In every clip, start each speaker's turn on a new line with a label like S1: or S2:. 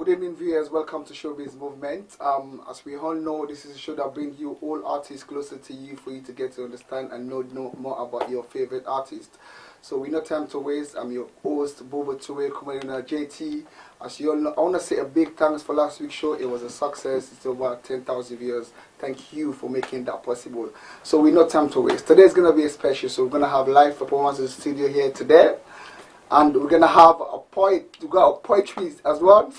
S1: Good evening, viewers. Welcome to ShowBiz Movement. As we all know, this is a show that brings you all artists closer to you for you to get to understand and know more about your favorite artist. So we no time to waste. I'm your host, Bobo Toure, comedian JT. As you all know, I want to say a big thanks for last week's show. It was a success. It's over 10,000 viewers. Thank you for making that possible. So we no time to waste. Today is going to be a special. So we're going to have live performance in the studio here today. And we're going to have we got poetry as well.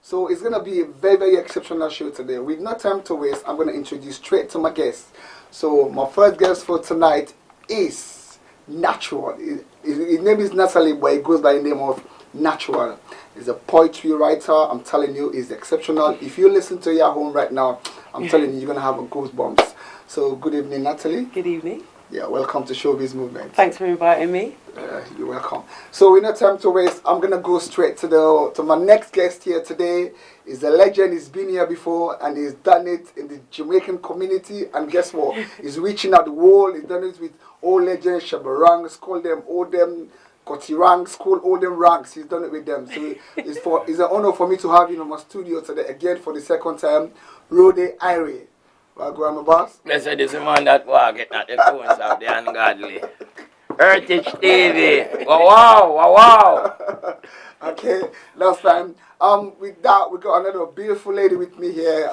S1: So it's going to be a very, very exceptional show today. With no time to waste, I'm going to introduce straight to my guest. So my first guest for tonight is Natural. His name is Natalie, but he goes by the name of Natural. He's a poetry writer. I'm telling you, he's exceptional. If you listen to your home right now, I'm telling you, you're going to have a goosebumps. So good evening, Natalie.
S2: Good evening.
S1: Yeah, welcome to ShowBiz Movement.
S2: Thanks for inviting me.
S1: You're welcome. So with no time to waste, I'm gonna go straight to my next guest here today. He's a legend. He's been here before and he's done it in the Jamaican community. And guess what? He's reaching out the world. He's done it with all legends, Shabarangs, call them all them Kotirangs, call all them ranks. He's done it with them. So it's an honor for me to have you in my studio today again for the second time. Ruddy Ire. Well, go on, my boss.
S3: Blessed is the man that walk it, not the phones of the ungodly. Heritage TV. Wow, wow, wow.
S1: Okay, last time. With that, we got another beautiful lady with me here.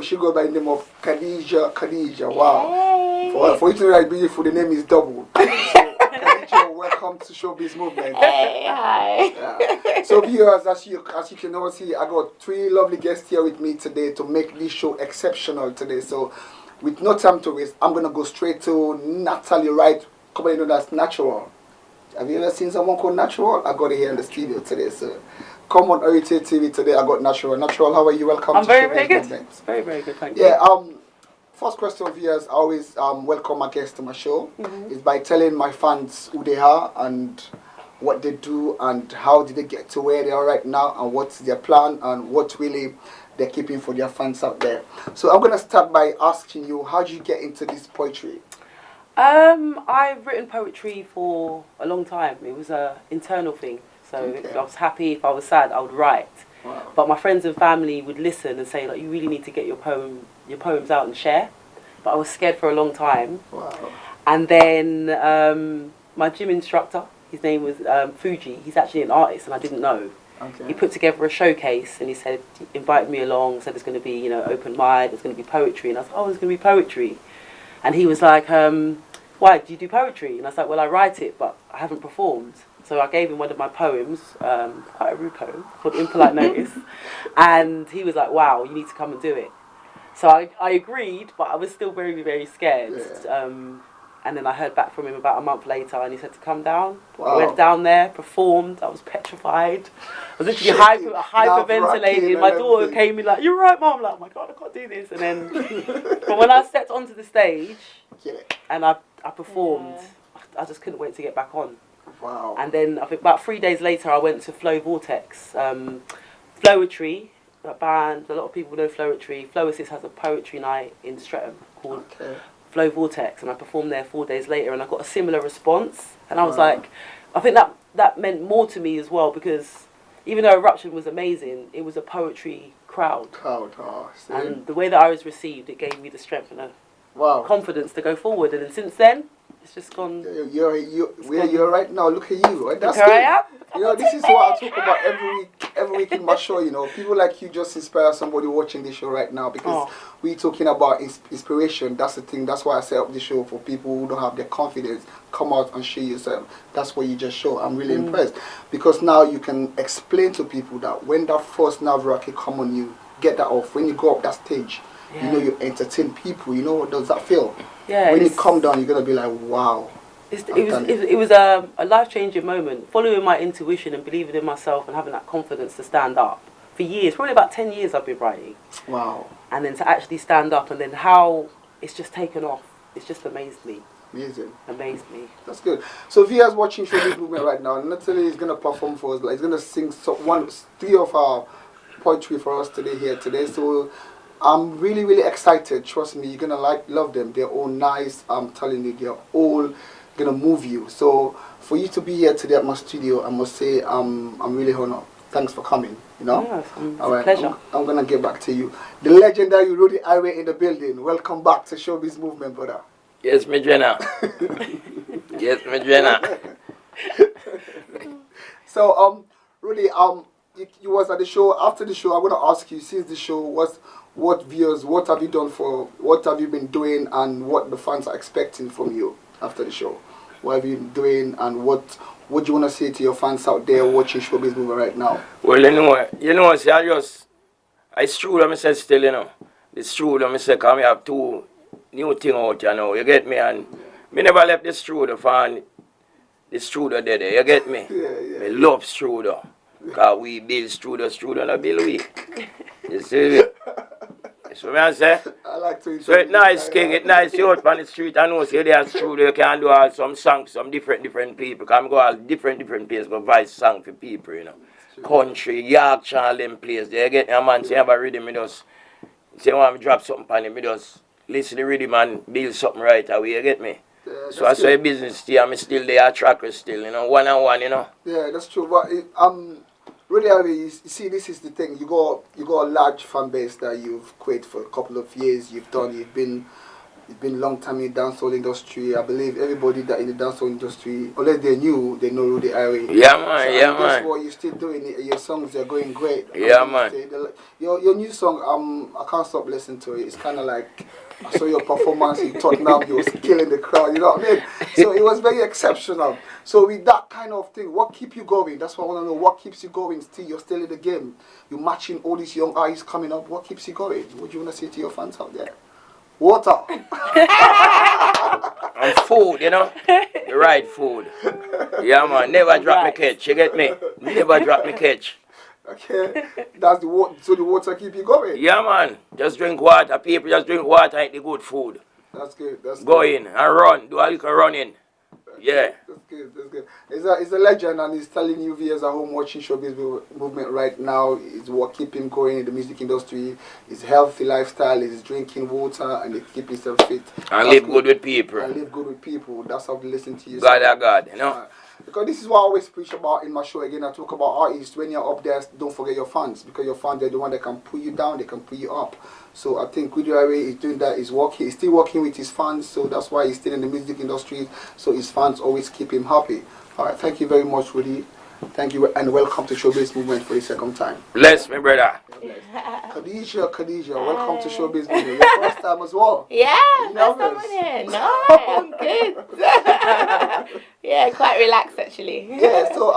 S1: She goes by the name of Kadisha. Wow.
S2: Hey.
S1: For you to write beautiful, the name is double. So, Kadisha, welcome to ShowBiz Movement.
S2: Hey, hi.
S1: Yeah. So viewers, as you can all see, I got three lovely guests here with me today to make this show exceptional today. So with no time to waste, I'm gonna go straight to Natalie Wright, commonly known as Natural. Have you ever seen someone called Natural? I got it here in the studio today. So come on Heritage TV today. I got Natural. Natural, how are you? Welcome to
S2: very,
S1: ShowBiz
S2: very good.
S1: Movement.
S2: Very, very good. Thank you.
S1: Yeah. First question, viewers, I always welcome my guests to my show. Is by telling my fans who they are and what they do and how did they get to where they are right now and what's their plan and what really they're keeping for their fans out there. So I'm going to start by asking you, how did you get into this poetry?
S2: I've written poetry for a long time. It was an internal thing. So if I was happy, if I was sad, I would write.
S1: Wow.
S2: But my friends and family would listen and say, like, you really need to get your poems out and share. But I was scared for a long time.
S1: Wow.
S2: And then my gym instructor, his name was Fuji. He's actually an artist, and I didn't know.
S1: Okay.
S2: He put together a showcase, and he said, invited me along. Said there's going to be, open mic. There's going to be poetry, and I thought, oh, there's going to be poetry. And he was like, why do you do poetry? And I was like, well, I write it, but I haven't performed. So I gave him one of my poems, quite a rude poem, called Impolite Notice. And he was like, wow, you need to come and do it. So I agreed, but I was still very, very scared.
S1: Yeah.
S2: And then I heard back from him about a month later, and he said to come down.
S1: Wow.
S2: I went down there, performed. I was petrified. I was literally hyperventilating. My daughter came in like, you're right, Mom. I'm like, oh my God, I can't do this. And then, but when I stepped onto the stage and I performed, I just couldn't wait to get back on.
S1: Wow.
S2: And then I think about 3 days later, I went to Flow Vortex. Flowetry, a band, a lot of people know Flowetry. Flow Assist has a poetry night in Streatham called Flow Vortex, and I performed there 4 days later, and I got a similar response. And I was like, I think that meant more to me as well, because even though Eruption was amazing, it was a poetry crowd. And the way that I was received, it gave me the strength and the confidence to go forward. And then since then, it's just gone.
S1: Where you're right now, look at you. Right? That's
S2: here I am.
S1: This is what I talk about every week in my show. People like you just inspire somebody watching this show right now, because we're talking about inspiration. That's the thing. That's why I set up the show for people who don't have their confidence. Come out and show yourself. That's what you just show. I'm really impressed, because now you can explain to people that when that first nerve rocket come on you, get that off. When you go up that stage, you entertain people. What does that feel? Yeah. When you come down, you're gonna be like, wow.
S2: It was a life-changing moment, following my intuition and believing in myself and having that confidence to stand up. For years, probably about 10 years I've been writing.
S1: Wow.
S2: And then to actually stand up, and then how it's just taken off, it's just amazed me.
S1: Amazing.
S2: Amazed me.
S1: That's good. So viewers watching ShowBiz Movement right now, Natalie is going to perform for us. He's going to sing three of our poetry for us today. So I'm really, really excited. Trust me, you're going to love them. They're all nice. I'm telling you, they're all going to move you. So for you to be here today at my studio, I must say I'm really honored. Thanks for coming. You know?
S2: Yeah, it's
S1: All right,
S2: a pleasure.
S1: I'm gonna get back to you. The legendary Ruddy Ire in the building. Welcome back to Showbiz Movement, brother.
S3: Yes, me Jenna. Yes, me Jenna.
S1: So, Ruddy, you was at the show. After the show, I'm gonna ask you, since the show, what have you done what have you been doing, and what the fans are expecting from you after the show? What have you been doing, and what do you wanna say to your fans out there watching Showbiz Movement right now?
S3: Well, see, I struggle, I say still, you know. The struggle, I say, because I have 2 new things out, you know. You get me? And me never left the strudel for the strudel there, you get me?
S1: Yeah.
S3: I love strudel. Because we build strudel, I build we. You see? That's what I say.
S1: I like to.
S3: So it's nice, King. It's nice. You out on the street, I know, say there's strudel, you can do all some songs, some different people. Because I go all different places, go voice song for people, you know. Country, Yorkshire, all them places. They get a man say, have a rhythm, me just say, I want to drop something on him, me just listen to the rhythm and build something right away, you get me? So I say business still, I'm still there, tracker still, you know, one on one, you know.
S1: Yeah, that's true. But Ruddy Ire, you see, this is the thing. You got a large fan base that you've created for a couple of years. You've been a long time in the dancehall industry. I believe everybody that in the dancehall industry, unless they're new, they know Ruddy Ire.
S3: Yeah, man,
S1: so,
S3: yeah, man.
S1: That's what you're still doing. Your songs are going great.
S3: Yeah, man.
S1: Your new song, I can't stop listening to it. It's kind of like, I saw your performance in Tottenham. You was killing the crowd. You know what I mean? So it was very exceptional. So with that kind of thing, what keeps you going? That's what I want to know. What keeps you going? You're still in the game. You're matching all these young eyes coming up. What keeps you going? What do you want to say to your fans out there? Water.
S3: And food, you know. The right food. Yeah, man. Never drop me catch. You get me? Never drop me catch.
S1: Okay. That's the water. So the water keep you going.
S3: Yeah, man. Just drink water. People just drink water and eat the good food.
S1: That's good. That's
S3: Go
S1: good.
S3: in and run. Do a little running. Yeah.
S1: That's good. That's good. He's a legend, and he's telling you viewers at home watching Showbiz Movement right now is what keep him going in the music industry. His healthy lifestyle, his drinking water, and he keep himself fit.
S3: And live good with people.
S1: And live good with people. That's how they listen to you.
S3: God, you know.
S1: Because this is what I always preach about in my show. Again, I talk about artists. When you're up there, don't forget your fans, because your fans are the one that can pull you down, they can pull you up. So I think Ruddy Ire is doing that. He's still working with his fans, so that's why he's still in the music industry. So his fans always keep him happy. All right, thank you very much, Ruddy. Thank you, and welcome to Showbiz Movement for the second time.
S3: Bless me, brother.
S1: Kadisha, welcome to Showbiz Movement. Your first time as well.
S4: Yeah, first time on here. No, I'm good. Yeah, quite relaxed actually.
S1: Yeah, so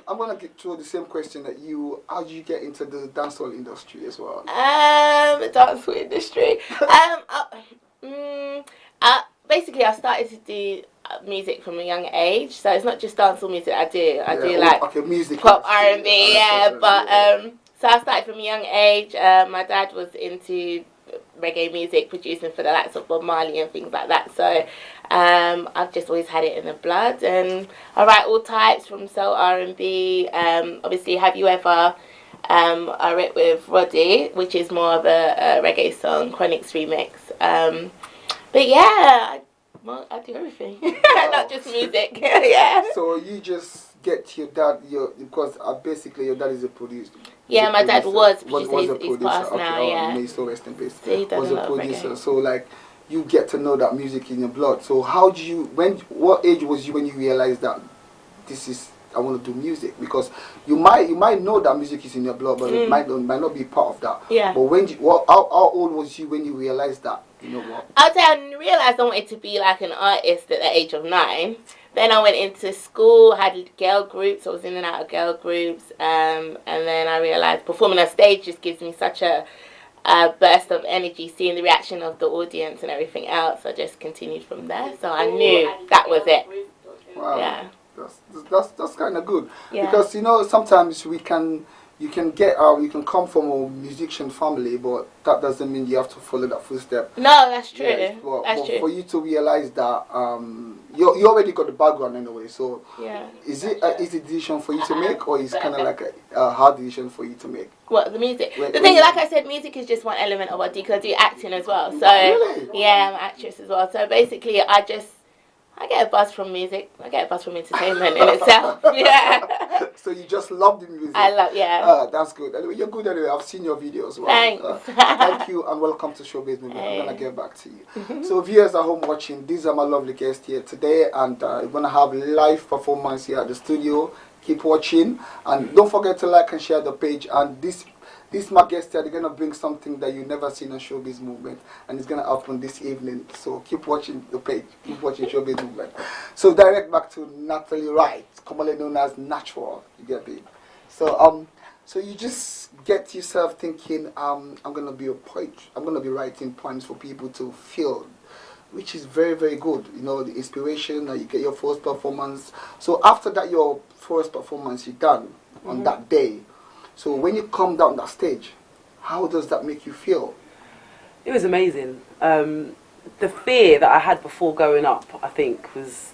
S1: I'm gonna get to the same question that you. How did you get into the dancehall industry as well?
S4: The dancehall industry. Basically, I started to do music from a young age, so it's not just dancehall music I do. I do like
S1: music,
S4: pop, R&B, but so I started from a young age. My dad was into reggae music, producing for the likes of Bob Marley and things like that, so I've just always had it in the blood, and I write all types from soul, R&B. Obviously, Have You Ever, I wrote with Roddy, which is more of a reggae song, Chronic's remix. But yeah, I do everything, not just music. Yeah.
S1: So you just get your dad, because basically your dad is a producer.
S4: Yeah, my dad was a producer.
S1: He's
S4: passed now. Yeah.
S1: May still rest in peace.
S4: So he does
S1: was
S4: a
S1: a
S4: lot of
S1: producer.
S4: reggae.
S1: So like, you get to know that music in your blood. So what age was you when you realized that I want to do music? Because you might know that music is in your blood, but it might not be part of that.
S4: Yeah.
S1: But how old was you when you realized that? You know what?
S4: I'd say I realised I wanted to be like an artist at the age of 9. Then I went into school, had girl groups. I was in and out of girl groups, and then I realised performing on stage just gives me such a burst of energy. Seeing the reaction of the audience and everything else, I just continued from there. So I knew that was it.
S1: Wow.
S4: Yeah.
S1: That's kind of good.
S4: Yeah.
S1: Because sometimes you can come from a musician family, but that doesn't mean you have to follow that footstep.
S4: No, that's true.
S1: Yes, but
S4: true.
S1: For you to realize that you already got the background anyway, so
S4: Yeah.
S1: Is it an easy decision for you to make, or is it kind of like a hard decision for you to make?
S4: What, the music? The thing is, like I said, music is just one element of what I do, because I do acting as well. So
S1: Really?
S4: yeah, I'm an actress as well. So basically, I I get a buzz from music. I get a buzz from entertainment in itself. Yeah.
S1: So you just love the music.
S4: I love, yeah.
S1: That's good. Anyway, you're good anyway. I've seen your videos. Wow.
S4: Thanks.
S1: Thank you and welcome to ShowBiz Movement.
S4: Hey.
S1: I'm gonna get back to you. So viewers at home watching, these are my lovely guests here today, and we're gonna have live performance here at the studio. Keep watching and don't forget to like and share the page. And this my guest here, they're gonna bring something that you never seen on ShowBiz Movement, and it's gonna happen this evening. So keep watching the page, keep watching ShowBiz Movement. So direct back to Natalie Wright, commonly known as Natural. You get me? So so you just get yourself thinking, I'm gonna be a poet. I'm gonna be writing poems for people to feel, which is very, very good. You know, the inspiration, you get your first performance. So after that, your first performance you done on that day. So when you come down that stage, how does that make you feel?
S2: It was amazing. The fear that I had before going up, I think, was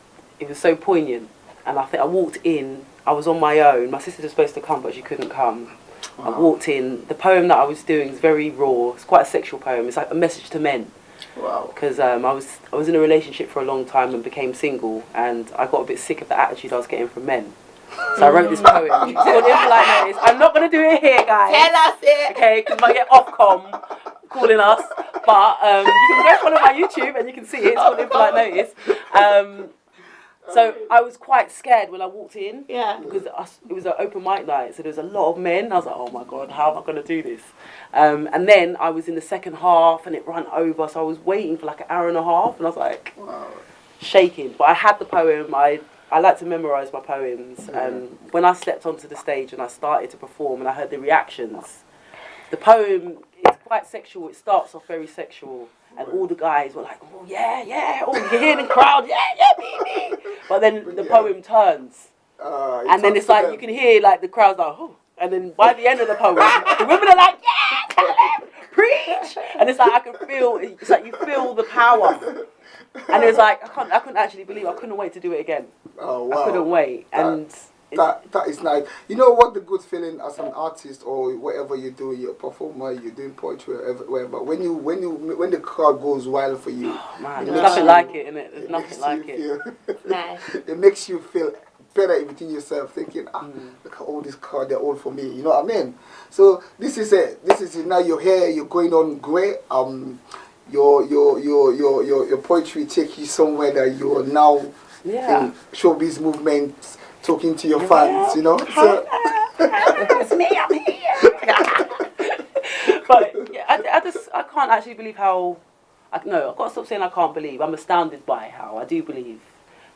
S2: so poignant. And I think I walked in, I was on my own. My sister was supposed to come, but she couldn't come. Wow. I walked in. The poem that I was doing is very raw. It's quite a sexual poem. It's like a message to men.
S1: Wow.
S2: Because I was in a relationship for a long time and became single, and I got a bit sick of the attitude I was getting from men. So I wrote this poem. It's called Impolite Notice. I'm not going to do it here, guys.
S4: Tell us it.
S2: Okay, because I might get Ofcom calling us. But you can go follow my YouTube and you can see it. It's called Impolite Notice. So I was quite scared when I walked in.
S4: Yeah.
S2: Because it was an open mic night, so there was a lot of men. I was like, oh my God, how am I going to do this? And then I was in the second half and it ran over, so I was waiting for like an hour and a half, and I was like, wow, shaking. But I had the poem. I like to memorise my poems, and when I stepped onto the stage and I started to perform and I heard the reactions, the poem is quite sexual. It starts off very sexual, and all the guys were like, oh yeah, yeah, oh, you can hear the crowd, yeah, yeah, me. But then the poem turns, and then it's like you can hear like the crowd's like, oh, and then by the end of the poem, the women are like, yeah, tell them, preach, and it's like I can feel, it's like you feel the power. And it was like, I couldn't actually believe, I couldn't wait to do it again. Oh, wow. I couldn't wait.
S1: That is nice. You know what the good feeling as an artist or whatever you do, you're a performer, you're doing poetry, whatever. When the crowd goes wild for you,
S2: oh, man, there's nothing like it, innit? There's nothing like it.
S4: Nice.
S1: It makes you feel better within yourself, thinking, look at all this crowd, they're all for me. You know what I mean? So this is it. This is it. Now you're here. You're going on great. Your poetry take you somewhere that you are now in ShowBiz Movement, talking to your fans, you know. So
S2: it's me, I'm here. But yeah, I can't actually believe how. I've got to stop saying I can't believe. I'm astounded by how I do believe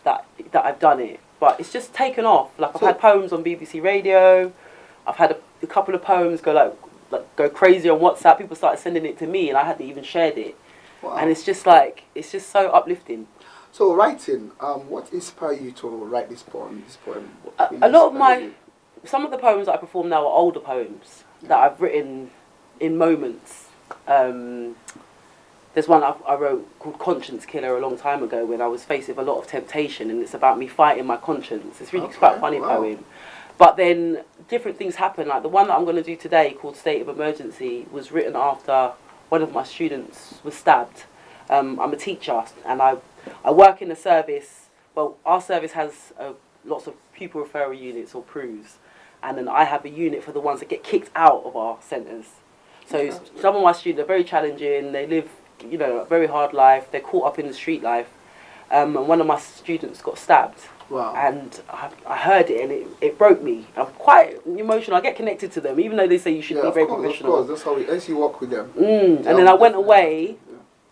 S2: that I've done it. But it's just taken off. Like I've had poems on BBC Radio. I've had a couple of poems go go crazy on WhatsApp. People started sending it to me, and I hadn't even shared it. Wow. And it's just so uplifting.
S1: So writing, what inspired you to write this poem?
S2: A lot of some of the poems that I perform now are older poems that I've written in moments. There's one I wrote called Conscience Killer a long time ago when I was faced with a lot of temptation, and it's about me fighting my conscience. It's really quite a funny poem. But then different things happen. Like the one that I'm going to do today called State of Emergency was written after one of my students was stabbed. I'm a teacher and I work in a service. Well, our service has lots of pupil referral units or PRUs, and then I have a unit for the ones that get kicked out of our centres. So some of my students are very challenging. They live, a very hard life. They're caught up in the street life. And one of my students got stabbed. Wow. And I heard it and it broke me. I'm quite emotional. I get connected to them, even though they say you should be very professional.
S1: Of course, that's how you work with them.
S2: And then I went away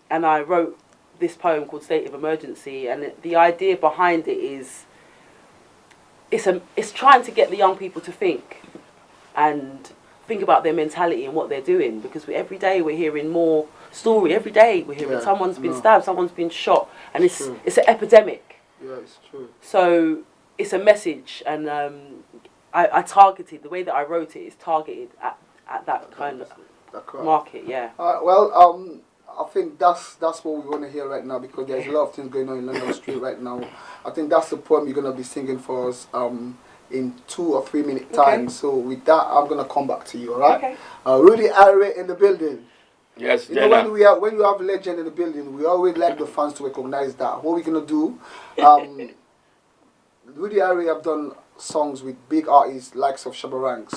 S2: and I wrote this poem called State of Emergency, and the idea behind it is it's trying to get the young people to think about their mentality and what they're doing, because every day we're hearing more story. Every day we're hearing someone's been stabbed, someone's been shot, and it's an epidemic. Yeah, it's true. So it's a message, and I targeted, the way that I wrote it is targeted at that kind of market. Yeah.
S1: Well, I think that's what we want to hear right now, because there's a lot of things going on in London Street right now. I think that's the poem you're going to be singing for us in 2 or 3 minute time. So with that, I'm going to come back to you, all right?
S2: Okay.
S1: Ruddy Ire in the building.
S3: Yes,
S1: you know, when you have legend in the building, we always like the fans to recognize that. What we're gonna do, Ruddy Ire have done songs with big artists likes of Shabarang.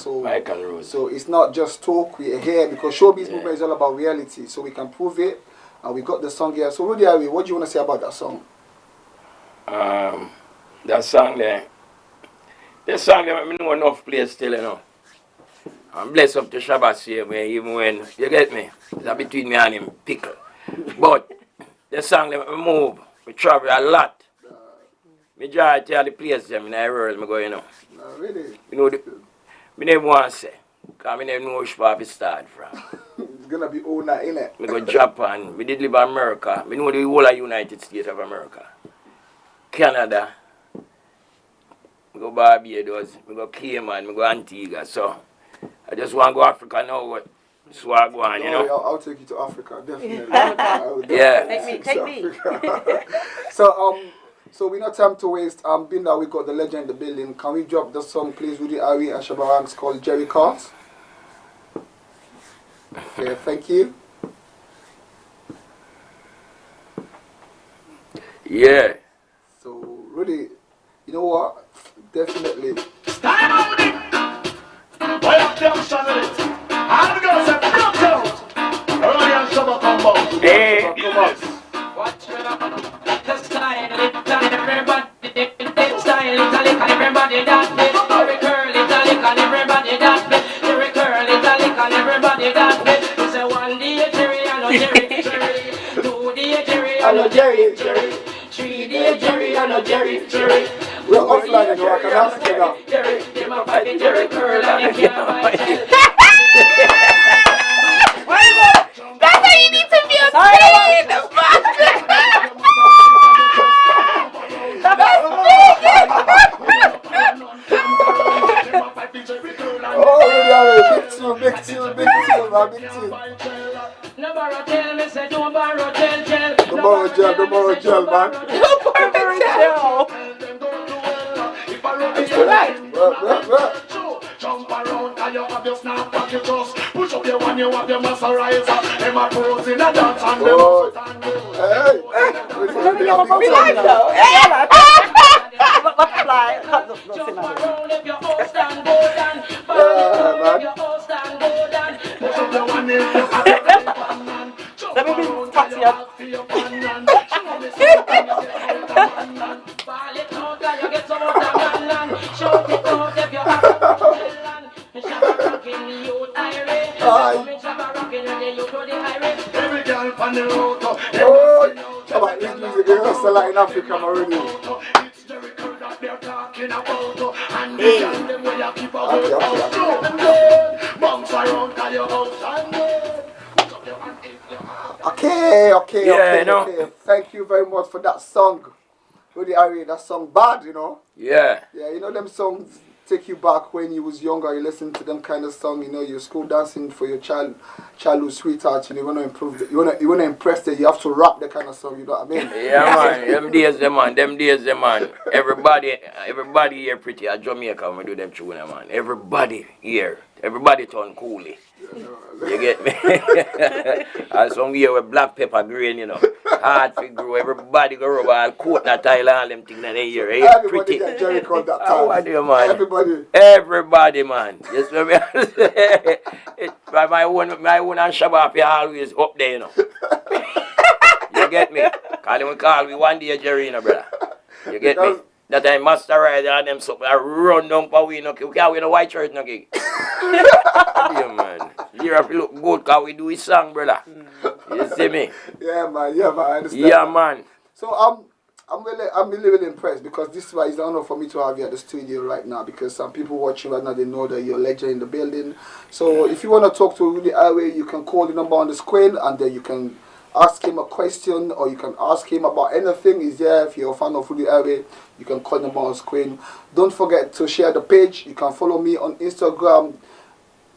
S1: So it's not just talk. We're here because showbiz movement is all about reality. So we can prove it, and we got the song here. So Ruddy Ire, what do you want to say about that song?
S3: That song there. That song there, I know enough place still, you know. I'm blessed up to Shabbat here, even when, you get me? It's between me and him, pickle. But the song that we move, we travel a lot. Majority of the places in the world, I go, you know.
S1: Really?
S3: You know, I never want to say, because I never know where it start from.
S1: It's going to be all night, innit?
S3: I go Japan, we did live in America. I know the whole of United States of America. Canada. I go Barbados, I go Cayman, I go Antigua, so I just want to go Africa now. So I go on, you know.
S1: I'll take you to Africa, definitely.
S2: Yeah. Take me.
S1: So we not time to waste. Being that we got the legend in the building, can we drop the song, please, Ruddy Ire and Shabarang's called Jerry Cart? Okay, thank you.
S3: Yeah.
S1: So Ruddy, you know what? Definitely.
S3: Hey.
S5: Everybody that bit, every curl is a lick and everybody that bit, every curl is a lick and everybody that bit. It's a 1 day Jerry and a Jerry, Jerry, 2 day Jerry and a Jerry, Jerry, 3 day Jerry and a Jerry, Jerry.
S1: We're offline and I can ask you now.
S5: Jerry, them a fight Jerry curl and you can't fight it.
S4: That's how you need to be upset.
S1: Big tune, man, big tune.
S5: No borrow tell me, say don't borrow tell.
S1: Don't borrow gel, man.
S2: Don't borrow gel.
S1: It's right.
S5: Jump around and you have your snap back your toes. Push up your one, you have your masterizer. Them are pros in a dance and them out and go.
S1: Hey.
S2: We like though. Let's fly.
S5: Jump around if your host and go down. If your host and go down. Push up your one if you have your man.
S2: Let me be taxi up. Ball it out and you get some of that man. Shout it out if you have a man. Shabba rockin' the youth Ire. Shabba rockin' the youth Ruddy Ire.
S5: Every girl on the road.
S1: Oh, Shabba, this music is also like in Africa already.
S5: It's the record that they're talking about. And they tell them where you keep a bounce around to your house and
S1: Okay. Thank you very much for that song. Ruddy Ire, that song bad, you know?
S3: Yeah.
S1: Yeah, you know them songs take you back when you was younger, you listen to them kind of song, you know, you're school dancing for your childhood sweetheart, you know, you want to improve, you want to impress them, you have to rap that kind of song, you know what I mean?
S3: Yeah, man. Them days, man. Everybody here pretty at Jamaica when we do them tune, man. Everybody here. Everybody turn coolie. You get me? And some here with black pepper green, you know. Hard to grow. Everybody go rub all coconut oil and them things that they hear.
S1: Everybody get Jerry called that time.
S3: How are you, man?
S1: Everybody,
S3: man. Yes, my own and Shabba are always up there, you know. You get me? Call we 1 day Jerry, you know, brother. You get me? That time Master Rider and them something I run down for we no we can't win a white shirt no gig. Yeah, man. You have to look good because we do his song, brother. You see me?
S1: Yeah, man, I understand.
S3: Yeah, man.
S1: So I'm really impressed because this is why it's an honor for me to have you at the studio right now because some people watching right now, they know that you're a legend in the building. So if you want to talk to Ruddy Ire, you can call the number on the screen and then you can ask him a question or you can ask him about anything. He's there. If you're a fan of Ruddy Ire, you can call him on the screen. Don't forget to share the page. You can follow me on Instagram,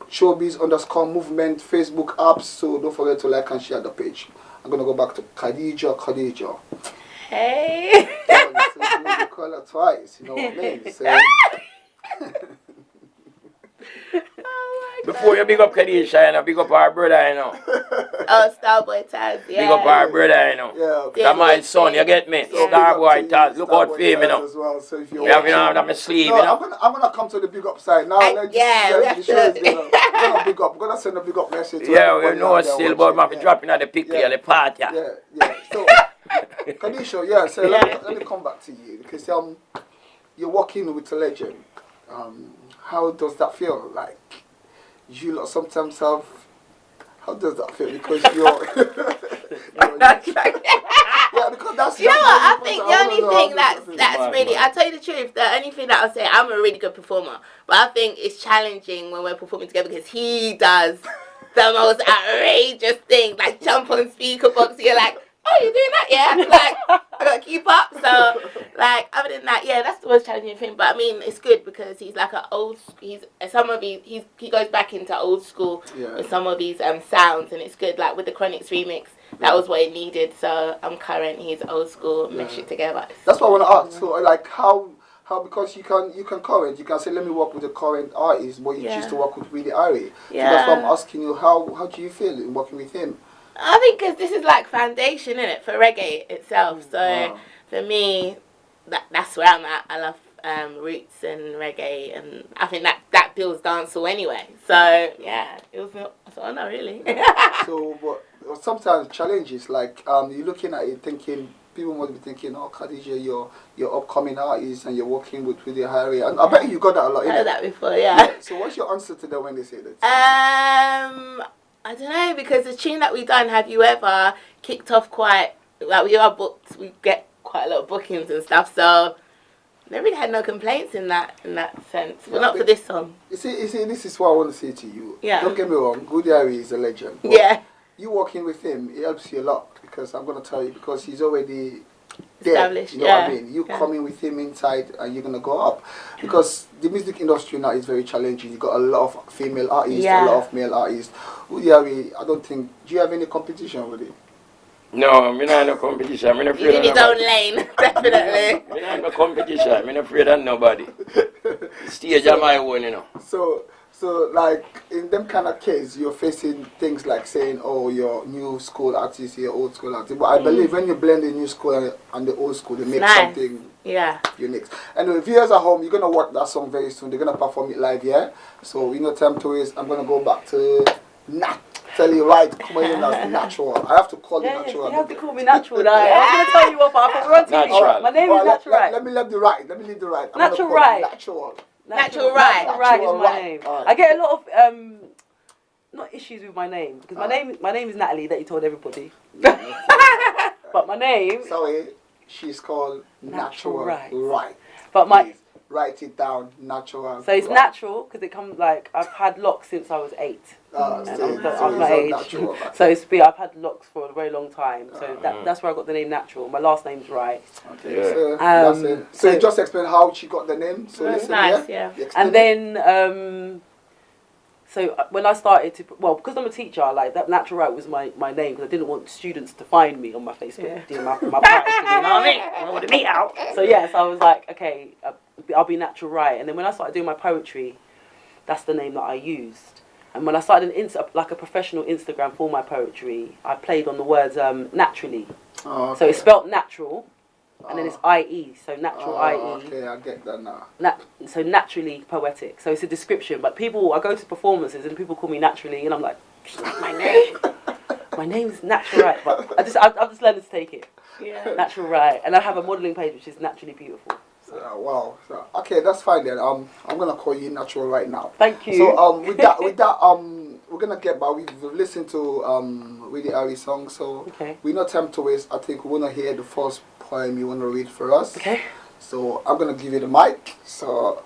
S1: ShowBiz_movement, Facebook apps. So don't forget to like and share the page. I'm going to go back to Kadisha.
S4: Hey.
S1: You call her twice, you know what I mean? So,
S4: Oh my
S3: Before you big up Kadisha, you know, big up our brother, you know.
S4: Oh, Starboy Taz, yeah.
S3: Big up our brother, you know.
S1: Yeah.
S3: That's my son, you get me?
S1: So
S3: Starboy Taz, look out for him, you know.
S1: as well. So if you're
S3: Yeah, you know, I'm a sleeve,
S1: no,
S3: you know.
S1: I'm gonna come to the big up side now. Let's
S4: yeah,
S1: the show is there. We're gonna big up. We're gonna send a big up message. To
S3: Yeah, we
S1: everybody
S3: know
S1: out there
S3: still, but
S1: watching.
S3: I'm dropping at the pickle and the party.
S1: Yeah. So, Kadisha, yeah. So let me come back to you because you're working with a legend. How does that feel? Like you lot sometimes have. How does that feel? Because you're. Yeah, because that's.
S4: You know what? I think the only thing that's really, I'll tell you the truth, the only thing that I'll say, I'm a really good performer, but I think it's challenging when we're performing together because he does the most outrageous thing, like jump on speaker box, you're like, oh, you're doing that, yeah? Like, I gotta keep up, so, like, other than that, yeah, that's the most challenging thing, but I mean, it's good because he's like he goes back into old school with some of these sounds, and it's good, like, with the Chronics remix, that was what it needed, so I'm current, he's old school, mix it together.
S1: That's what I want to ask, so, like, how because you can current, you can say, let me work with the current artist, but you choose to work with Ruddy Ire. So that's why I'm asking you, how do you feel in working with him?
S4: I think because this is like foundation, isn't it, for reggae itself. So for me, that's where I'm at. I love roots and reggae, and I think that builds dancehall anyway. So yeah, it was an honor, really.
S1: So, but sometimes challenges like you're looking at it thinking. People must be thinking, oh, Kadisha, you're upcoming artist and you're working with Ruddy Ire. And I bet you got that a lot.
S4: I heard that before, yeah.
S1: So what's your answer to them when they say that?
S4: I don't know, because the tune that we done, Have You Ever, kicked off quite, like we are booked, we get quite a lot of bookings and stuff, so they really had no complaints in that sense. But not for this song.
S1: You see, this is what I want to say to you.
S4: Yeah.
S1: Don't get me wrong, Ruddy Ire is a legend.
S4: Yeah.
S1: You working with him, it helps you a lot because I'm going to tell you, because he's already there.
S4: Established,
S1: you know what I mean? You coming with him inside and you're going to go up. Because the music industry now is very challenging. You got a lot of female artists, a lot of male artists. Ruddy Ire, I don't think, do you have any competition with him?
S3: No, I'm not in no competition. I'm not afraid of
S4: nobody. He's in his own lane, definitely.
S3: I'm not in no competition. I'm not afraid of nobody. Stage on my own, you know.
S1: So like in them kind of case, you're facing things like saying, oh, you're new school artist, you're old school artist. But I believe when you blend the new school and the old school, they make something unique. Anyway, viewers at home, you're gonna watch that song very soon. They're gonna perform it live, yeah. So you know, time to waste. I'm gonna go back to tell you right, come in as natural. I have to call you natural.
S2: You have to call me natural now. I'm going to tell you what, but we're on TV.
S3: Natural.
S2: My name is Natural Right.
S1: Let me leave the right.
S2: Natural Right.
S4: Natural Right.
S2: Natural Right is my name.
S1: Right.
S2: I get a lot of not issues with my name because my name is Natalie that you told everybody. But my name.
S1: Sorry, she's called Natural Right.
S2: But
S1: please write it down, Natural.
S2: So it's natural because it comes like I've had locks since I was 8. I'm my age. So I've had locks for a very long time. So that's where I got the name Natural. My last name's Wright.
S1: Okay, so just explain how she got the name. So listen,
S4: nice,
S2: and then so when I started to, because I'm a teacher, like that Natural Wright was my name because I didn't want students to find me on my Facebook doing my practice, you know what I mean? I wanted me out. So so I was like, okay, I'll be Natural Wright. And then when I started doing my poetry, that's the name that I used. And when I started like a professional Instagram for my poetry, I played on the words naturally.
S1: Oh, okay.
S2: So it's spelt natural, and then it's IE, so natural IE.
S1: Okay, I get that now.
S2: So naturally poetic. So it's a description. But I go to performances and people call me Naturally, and I'm like, it's not my name. My name's Natural Right. But I've just learned to take it.
S4: Yeah.
S2: Natural Right. And I have a modelling page which is Naturally Beautiful.
S1: Wow. So, okay, that's fine then. I'm gonna call you Natural right now.
S2: Thank you.
S1: So with that we're gonna get back. We've listened to Ruddy Ire song, so we no time to waste. I think we wanna hear the first poem you wanna read for us. Okay. So I'm gonna give you the mic. So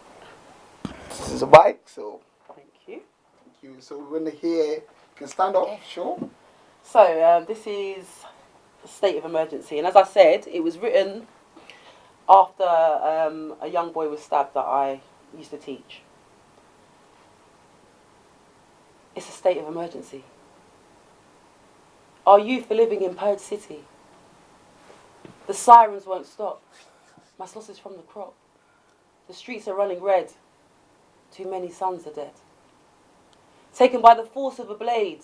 S1: this is a mic. So
S2: thank you.
S1: So we're gonna hear. You can stand up. Sure.
S2: So this is a state of emergency, and as I said, it was written after a young boy was stabbed that I used to teach. It's a state of emergency. Our youth are living in Purge City. The sirens won't stop. My sausage from the crop. The streets are running red. Too many sons are dead. taken by the force of a blade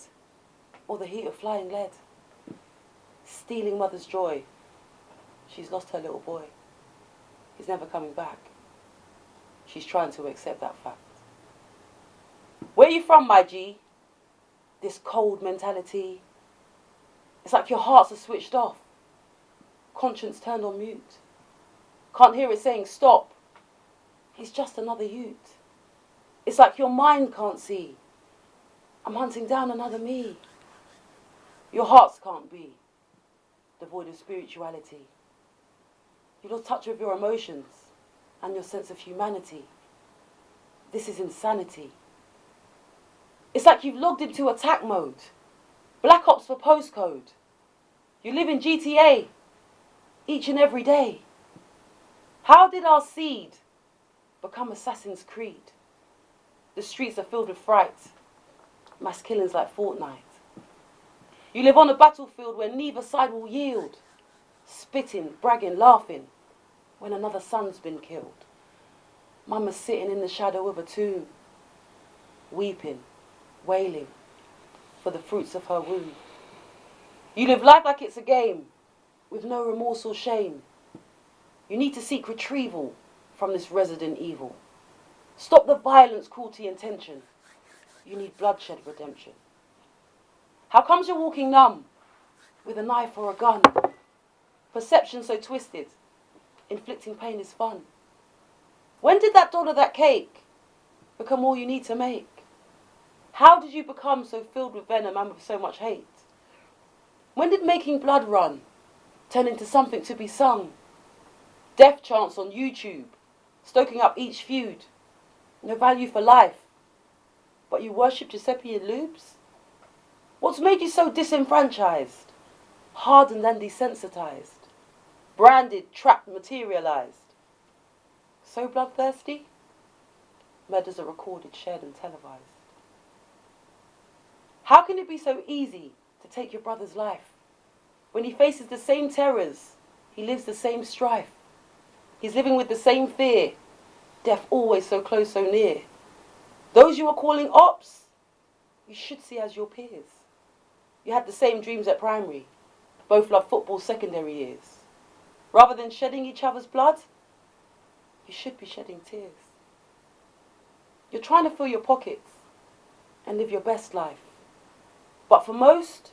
S2: or the heat of flying lead, stealing mother's joy. She's lost her little boy. He's never coming back. She's trying to accept that fact. Where you from, my G? This cold mentality. It's like your hearts are switched off. Conscience turned on mute. Can't hear it saying stop. He's just another youth. It's like your mind can't see. I'm hunting down another me. Your hearts can't be devoid of spirituality. You lost touch with your emotions and your sense of humanity. This is insanity. It's like you've logged into attack mode. Black Ops for postcode. You live in GTA each and every day. How did our seed become Assassin's Creed? The streets are filled with fright. Mass killings like Fortnite. You live on a battlefield where neither side will yield. Spitting, bragging, laughing when another son's been killed. Mama's sitting in the shadow of a tomb, weeping, wailing for the fruits of her womb. You live life like it's a game, with no remorse or shame. You need to seek retrieval from this resident evil. Stop the violence, cruelty, and tension. You need bloodshed redemption. How comes you're walking numb, with a knife or a gun? Perception so twisted, inflicting pain is fun. When did that dollar, that cake, become all you need to make? How did you become so filled with venom and with so much hate? When did making blood run turn into something to be sung? Death chants on YouTube, stoking up each feud. No value for life, but you worship Giuseppe and Lubes? What's made you so disenfranchised, hardened and desensitized, branded, trapped, materialized? So bloodthirsty? Murders are recorded, shared and televised. How can it be so easy to take your brother's life? When he faces the same terrors, he lives the same strife. He's living with the same fear, death always so close, so near. Those you are calling ops, you should see as your peers. You had the same dreams at primary, both loved football secondary years. Rather than shedding each other's blood, you should be shedding tears. You're trying to fill your pockets and live your best life. But for most,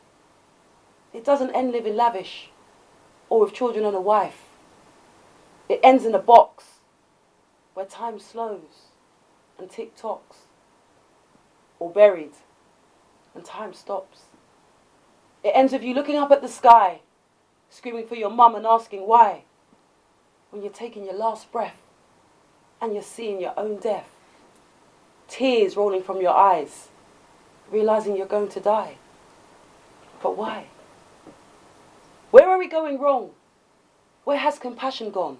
S2: it doesn't end living lavish or with children and a wife. It ends in a box where time slows and tick-tocks, or buried and time stops. It ends with you looking up at the sky, screaming for your mum and asking why, when you're taking your last breath and you're seeing your own death. Tears rolling from your eyes, realizing you're going to die. But why? Where are we going wrong? Where has compassion gone?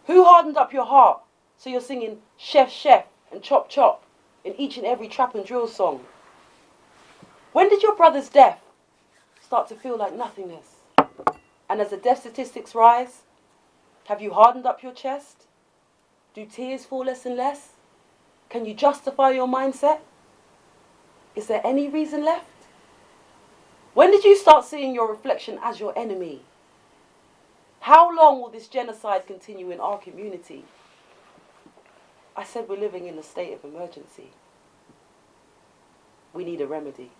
S2: Who hardened up your heart so you're singing chef, chef and chop, chop in each and every trap and drill song? When did your brother's death start to feel like nothingness? And as the death statistics rise, have you hardened up your chest? Do tears fall less and less? Can you justify your mindset? Is there any reason left? When did you start seeing your reflection as your enemy? How long will this genocide continue in our community? I said we're living in a state of emergency. We need a remedy.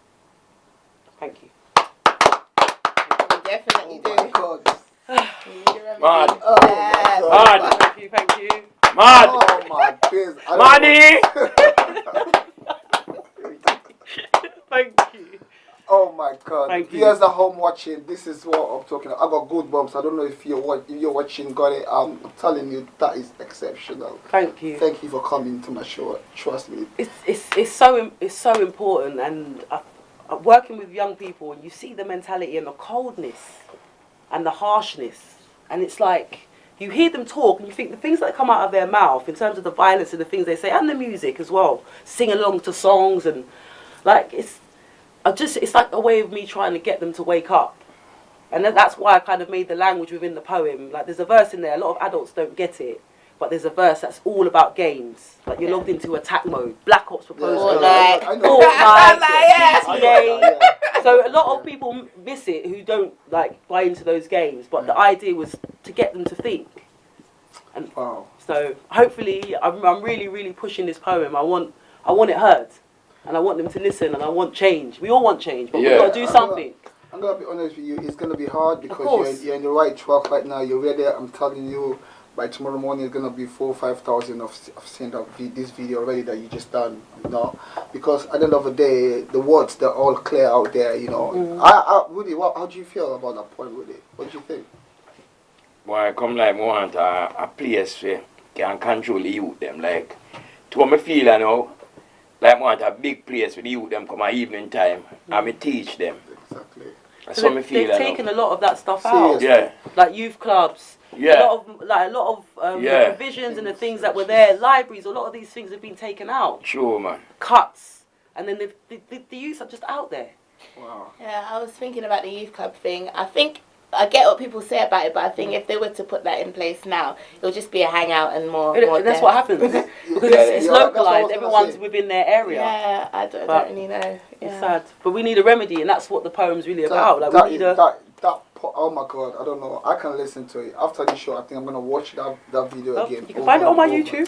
S2: Thank you.
S4: We definitely do.
S1: Oh my God.
S4: We need a remedy.
S3: Mad.
S1: Oh my God.
S3: Mad.
S2: Thank you, thank you.
S3: Mad.
S1: Oh my days.
S3: Money.
S2: Thank you.
S1: Oh my God.
S2: Thank you.
S1: Viewers at home watching, this is what I'm talking about. I got goosebumps. I don't know if you're watching, got it. I'm telling you, that is exceptional.
S2: Thank you.
S1: Thank you for coming to my show. Trust me.
S2: It's so important, and working with young people, and you see the mentality and the coldness and the harshness, and it's like you hear them talk and you think the things that come out of their mouth in terms of the violence and the things they say and the music as well, sing along to songs, and like it's like a way of me trying to get them to wake up. And that's why I kind of made the language within the poem. Like there's a verse in there, a lot of adults don't get it, but there's a verse that's all about games. Like you're logged into attack mode, Black Ops proposal,
S1: I know.
S2: Fortnite, GTA.
S1: Yeah.
S2: So a lot of people miss it who don't like buy into those games. But the idea was to get them to think. And
S1: Wow.
S2: so hopefully, I'm really pushing this poem. I want it heard, and I want them to listen, and I want change. We all want change, but we've got to do something.
S1: I'm gonna be honest with you. It's gonna be hard because you're in the right track right now. You're ready. I'm telling you. By tomorrow morning, it's gonna be 4,000 or 5,000 of seeing this video already that you just done. You know, because at the end of the day, the words they're all clear out there. You know, Rudy, how do you feel about that point, Rudy? What do you think?
S3: Well, I come like I want a place where can control the youth them. Like, to what I feel now, like I want a big place where the youth them come at evening time and me teach them.
S1: Exactly.
S3: That's
S2: So
S3: what I feel.
S2: they've taken a lot of that stuff out.
S3: Yeah.
S2: Like youth clubs.
S3: Yeah.
S2: A lot of the provisions and the things that were there, libraries. A lot of these things have been taken out.
S3: Sure, man.
S2: Cuts, and then the youth are just out there.
S1: Wow.
S4: Yeah, I was thinking about the youth club thing. I think I get what people say about it, but I think if they were to put that in place now, it'll just be a hangout and more.
S2: That's what happens because it's localized. Everyone's within their area.
S4: Yeah, I don't really know.
S2: It's
S4: Yeah.
S2: sad, but we need a remedy, and that's what the poem's really about. Like we need
S1: oh my God, I don't know. I can listen to it after the show. I think I'm gonna watch that video again.
S2: You can find it on my YouTube.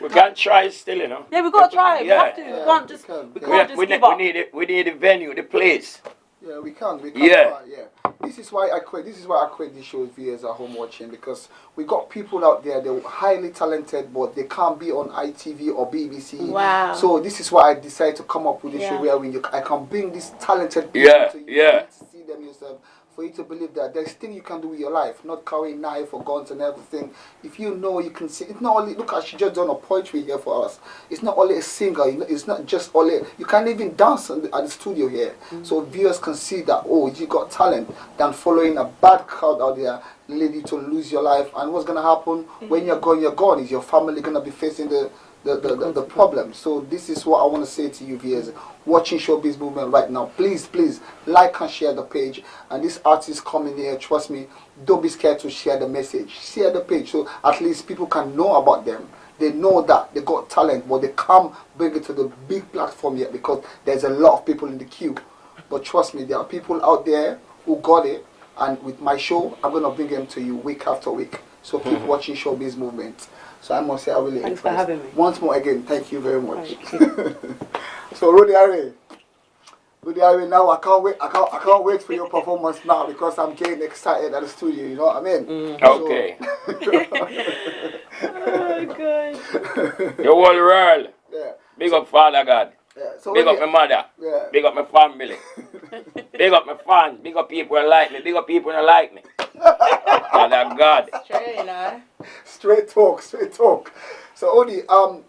S3: We can't try still, you know.
S2: Yeah, we gotta try it. We have to.
S1: Yeah,
S2: we can't just give up.
S3: We need the venue, the place.
S1: Yeah, we can.
S3: Yeah.
S1: Try, yeah. This is why I quit. This is why I quit these shows viewers at home watching, because we got people out there. They're highly talented, but they can't be on ITV or BBC.
S4: Wow.
S1: So this is why I decided to come up with this show where I can bring these talented people to you.
S3: Yeah.
S1: You need to see them yourself. For you to believe that there's things you can do with your life, not carrying knife or guns and everything. If you know, you can see. It's not only look at she just done a poetry here for us. It's not only a singer. It's not just only you can't even dance at the studio here. So viewers can see that you got talent than following a bad crowd out there, lead you to lose your life. And what's gonna happen when you're gone? You're gone. Is your family gonna be facing the problem? So this is what I want to say to you viewers watching ShowBiz Movement right now. Please like and share the page. And this artist coming here, trust me, don't be scared to share the message. Share the page so at least people can know about them. They know that they got talent, but they can't bring it to the big platform yet because there's a lot of people in the queue. But trust me, there are people out there who got it, and with my show I'm gonna bring them to you week after week. So keep watching ShowBiz Movement. So I must say, I really
S2: Thanks for having me.
S1: Once more again, thank you very much. So Ruddy Ire, now I can't wait for your performance now because I'm getting excited at the studio. You know what I mean?
S3: Okay.
S2: Oh God.
S3: The whole world.
S1: Yeah.
S3: Big up Father God.
S1: Yeah. So
S3: Big up my mother.
S1: Yeah.
S3: Big up my family. Big up my fans. Big up people who like me. Big up people who don't like me. Father God.
S4: It's true, you know.
S1: Straight talk. So Odi,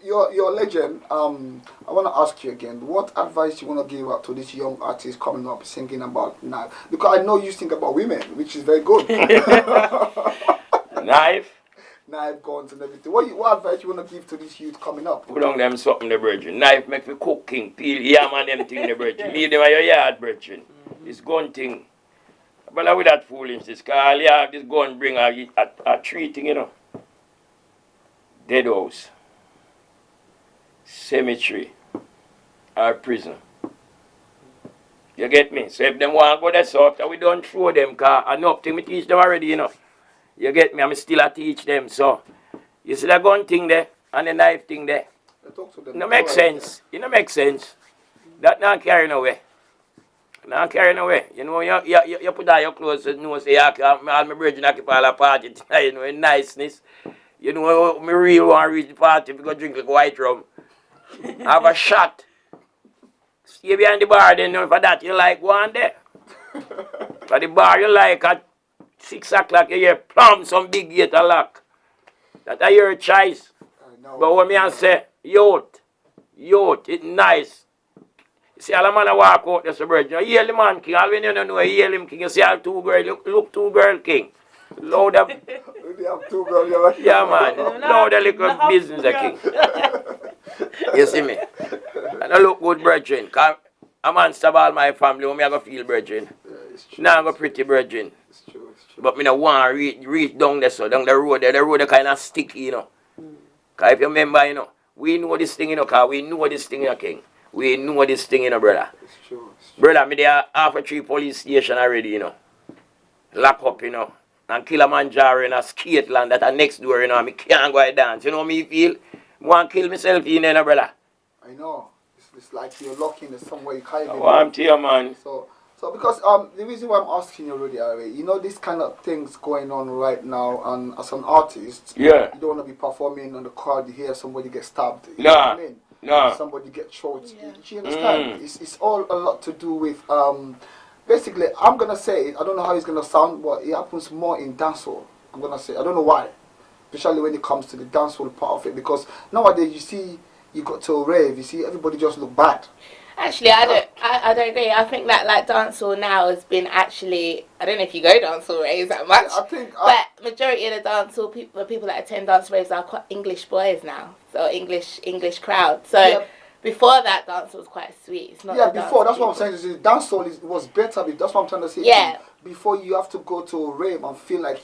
S1: you're a legend. I want to ask you again, what advice you want to give out to this young artist coming up singing about knife? Because I know you think about women, which is very good.
S3: Knife.
S1: Knife, guns and everything. What advice you want to give to this youth coming up?
S3: Put on them something, the brethren. Knife make me cooking, peel, yam and them thing, the brethren. Leave them at your yard, brethren. This gun thing. But with that foolishness, because this gun bring a tree thing, you know. Dead house, cemetery, or prison. You get me? So if them want to go that soft, we don't throw them, because enough thing we teach them already, you know. You get me? I'm still a teach them. So you see the gun thing there and the knife thing there. It don't make sense. It don't make sense. That not carrying away. Not carrying away. You know, you put on your clothes and know say all my brethren occupy all the party tonight, you know, in niceness. You know, me real want to reach the party if you go drink like white rum. Have a shot. Stay behind the bar then, for that you like go on there. For the bar you like at 6 o'clock you hear plumb some big gate a lock. That are your choice. But what me I say, youth, it nice. You see all the man walk out there, so bird. You hear the man king, all when you don't know, you hear him king, you see all two girls, look two girl king. Load up.
S1: They have two girls,
S3: yeah, man. Load a little business, king. You see me? And I look good, brethren. Cause a man stab all my family, how me I go feel, brethren?
S1: Yeah, it's true.
S3: Now I go pretty, brethren.
S1: It's true.
S3: but me no want reach down there, so down the road there. The road kind of sticky, you know. Cause if you remember, you know, we know this thing, you know, cause we know this thing, you know, King. We know this thing, you know, brother.
S1: It's true.
S3: Brother, me there half a 3 police station already, you know. Lock up, you know. And Kilimanjaro in a skate land that are next door, you know. Me can't go and dance. You know me feel? I want to kill myself in there, brother.
S1: I know. It's like you're locking in somewhere you can't even.
S3: Oh, I'm here, man.
S1: So because the reason why I'm asking you, Ruddy Ire, you know this kind of things going on right now, and as an artist,
S3: Yeah.
S1: you don't want to be performing on the crowd. You hear somebody get stabbed. You
S3: Nah.
S1: know what I mean?
S3: Nah.
S1: Somebody get shot.
S4: Yeah.
S1: You understand? It's all a lot to do with basically. I'm gonna say it. I don't know how it's gonna sound, but it happens more in dancehall. I'm gonna say I don't know why, especially when it comes to the dancehall part of it, because nowadays you see. You got to a rave, you see everybody just look bad.
S4: Actually, I don't agree. I think that like dancehall now has been actually, I don't know if you go dancehall raves that much.
S1: I think,
S4: but majority of the dancehall people that attend dance raves are quite English boys now, so English crowd. So
S1: yeah.
S4: Before that, dancehall was quite sweet. It's not.
S1: Yeah,
S4: the
S1: before that's
S4: people.
S1: what I'm saying. Dancehall was better. That's what I'm trying to say.
S4: Yeah.
S1: Before you have to go to a rave and feel like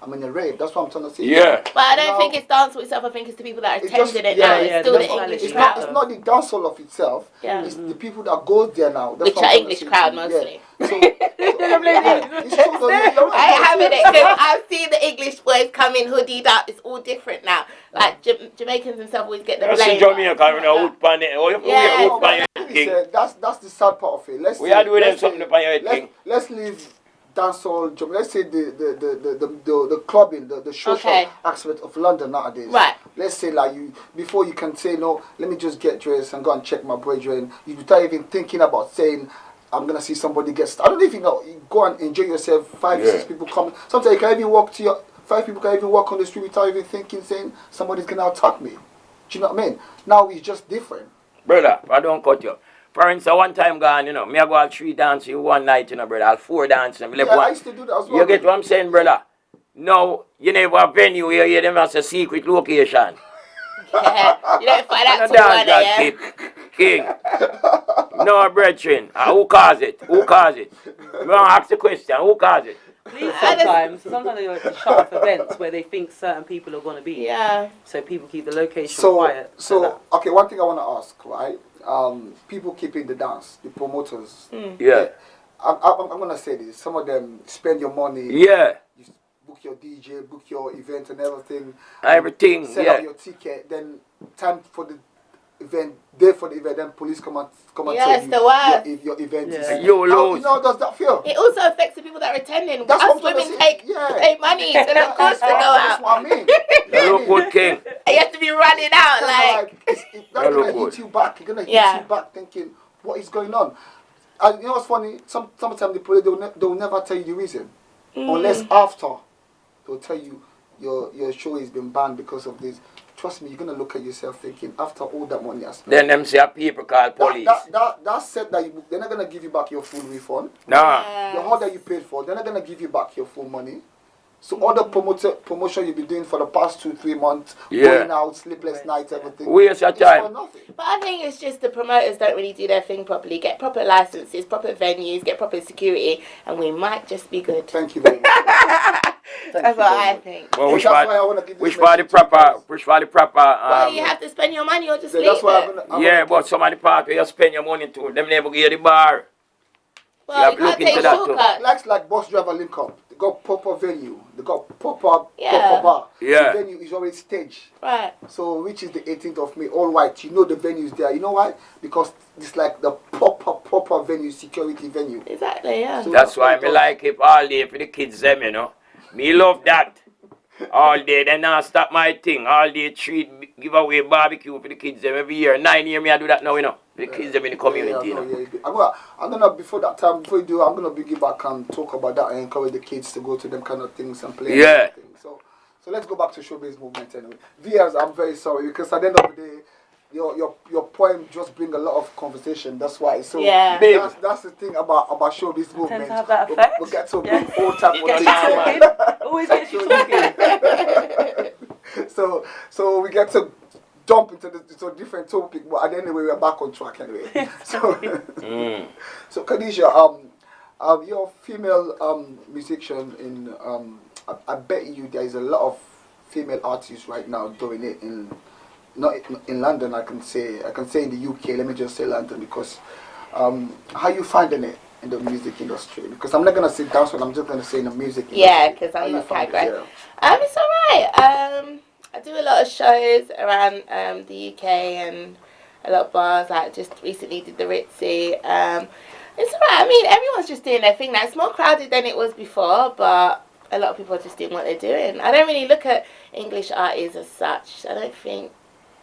S1: I'm in a rave. That's what I'm trying to say.
S3: Yeah.
S4: But I don't
S1: Now,
S4: think it's dancehall itself. I think it's the people that are
S1: It just-
S4: attending it
S1: yeah,
S4: now.
S2: yeah,
S4: It's still the
S2: definitely.
S4: English
S1: It's
S4: crowd.
S1: not the dancehall of itself.
S4: Yeah.
S1: It's the people that go there now. That's
S4: Which
S1: what I'm
S4: are
S1: trying to
S4: English
S1: say to
S4: crowd
S1: you.
S4: mostly.
S1: Yeah. So, it's true though. You're right.
S4: I ain't having it because I've seen the English boys come in hoodied up. It's all different now. Like Jamaicans themselves always get the
S3: That's
S4: blame.
S3: in Jamaica, you know, hood pan it. Oh, you
S4: Yeah.
S3: hood pan your
S1: Please,
S3: King.
S1: that's the sad part of it.
S3: We are doing them something upon your head, King.
S1: Let's leave dancehall. Let's say the clubbing, the social
S4: Okay.
S1: aspect of London nowadays.
S4: Right.
S1: Let's say like before you can say no. Let me just get dressed and go and check my brethren. You start even thinking about saying. I'm gonna see somebody get. I don't know if you know. You go and enjoy yourself. 5, 6 people come. Sometimes you can even walk to your. 5 people can even walk on the street without even thinking, saying somebody's gonna attack me. Do you know what I mean? Now it's just different.
S3: Brother, I don't cut you. For instance, one time gone, you know, me I go out 3 dances one night, you know, brother. I'll 4 dances.
S1: Yeah, I used to do that as well.
S3: You get what I'm saying, brother? No, you never have venue here, you never have a secret location.
S4: Yeah. You don't find out
S3: No
S4: till
S3: dance
S4: 1
S3: that
S4: a.m.
S3: King. No, brethren. Who caused it? Who caused it? We want to ask the question. Who caused it?
S2: Please sometimes they like to shut off events where they think certain people are going to be.
S4: Yeah.
S2: So people keep the location quiet.
S1: So okay, one thing I want to ask, right? People keeping the dance, the promoters.
S3: Yeah.
S1: I'm gonna say this. Some of them spend your money.
S3: Yeah.
S1: You book your DJ, book your event and everything.
S3: Everything,
S1: Sell
S3: yeah.
S1: out your ticket. Then time for the event, day for the event. Then police come and
S4: Yes, the
S1: tell
S4: worst.
S1: you your event
S2: Yeah.
S1: is.
S3: Yo,
S1: How,
S3: Lord.
S1: you know, does that feel?
S4: It also affects the people that are attending.
S1: That's
S4: Us
S1: what I'm trying
S4: women
S1: to say.
S4: pay money to the course to go
S1: That's
S4: out.
S1: what I mean.
S3: You look good, King.
S4: You have to be running out
S1: Kinda
S4: like.
S1: that's
S3: That look
S1: gonna
S3: good.
S1: hit you back. You're gonna hit
S4: Yeah.
S1: you back thinking, what is going on? And you know what's funny? Sometimes the police they'll never tell you the reason, unless after they'll tell you your show has been banned because of this. Trust me, you're gonna look at yourself thinking after all that money I spent.
S3: Then them say people call police.
S1: That said that you book, they're not gonna give you back your full refund.
S3: Nah.
S1: The whole that you paid for, they're not gonna give you back your full money. So all the promotion you've been doing for the past 2-3 months,
S3: Yeah.
S1: going out, sleepless nights, everything.
S3: Waste your
S1: It's for
S3: time.
S1: nothing.
S4: But I think it's just the promoters don't really do their thing properly. Get proper licenses, proper venues, get proper security, and we might just be good.
S1: Thank you very much.
S4: That's what I think.
S3: Well,
S1: That's why I wanna give this
S3: which for the
S1: message to you
S3: proper,
S1: guys.
S3: which for the proper,
S4: Well, you have to spend your money or just leave
S1: That's why
S4: it.
S3: yeah, but some of the part where you spend your money to, them never give you the bar.
S4: Well,
S3: you
S4: you
S3: have
S4: can't
S3: to look
S4: take
S3: into that too.
S4: shortcuts.
S1: Like bus driver link up. They got proper venue. They got proper
S4: Yeah.
S1: bar.
S3: Yeah.
S1: The venue is already staged.
S4: Right.
S1: So which is the 18th of May, all white. You know the venue is there. You know why? Because it's like the proper venue, security venue.
S4: Exactly, yeah.
S1: So
S3: That's why
S1: what
S3: me
S1: it
S3: like it all day for the kids them, you know. Me love that. All day, then I stop my thing. All day treat, give away barbecue for the kids them every year. 9 years me I do that now, you know. For the kids them in the community, you know.
S1: I'm gonna before that time, before you do, I'm gonna bring you back and talk about that and encourage the kids to go to them kind of things and play.
S3: Yeah.
S1: And things. So let's go back to ShowBiz movement anyway. Viewers, I'm very sorry because at the end of the day, your poem just bring a lot of conversation. That's why. So
S4: Yeah.
S1: that's the thing about ShowBiz movement.
S2: Tend to have that effect.
S1: We get to
S2: Yeah.
S1: bring all type of
S2: Gets you
S1: things.
S2: talking. Always gets you talking.
S1: So we get to jump into a different topic, but anyway we're back on track anyway. So, so Kadisha, you're a female musician in. I bet you there is a lot of female artists right now doing it in. Not in London, I can say in the UK. Let me just say London because how you finding it in the music industry? Because I'm not gonna say dance, but I'm just gonna say in the music industry.
S4: Yeah, because I'm not quite great. It's alright. I do a lot of shows around the UK and a lot of bars. Like just recently did the Ritzy. It's alright. I mean, everyone's just doing their thing now. It's more crowded than it was before, but a lot of people are just doing what they're doing. I don't really look at English artists as such. I don't think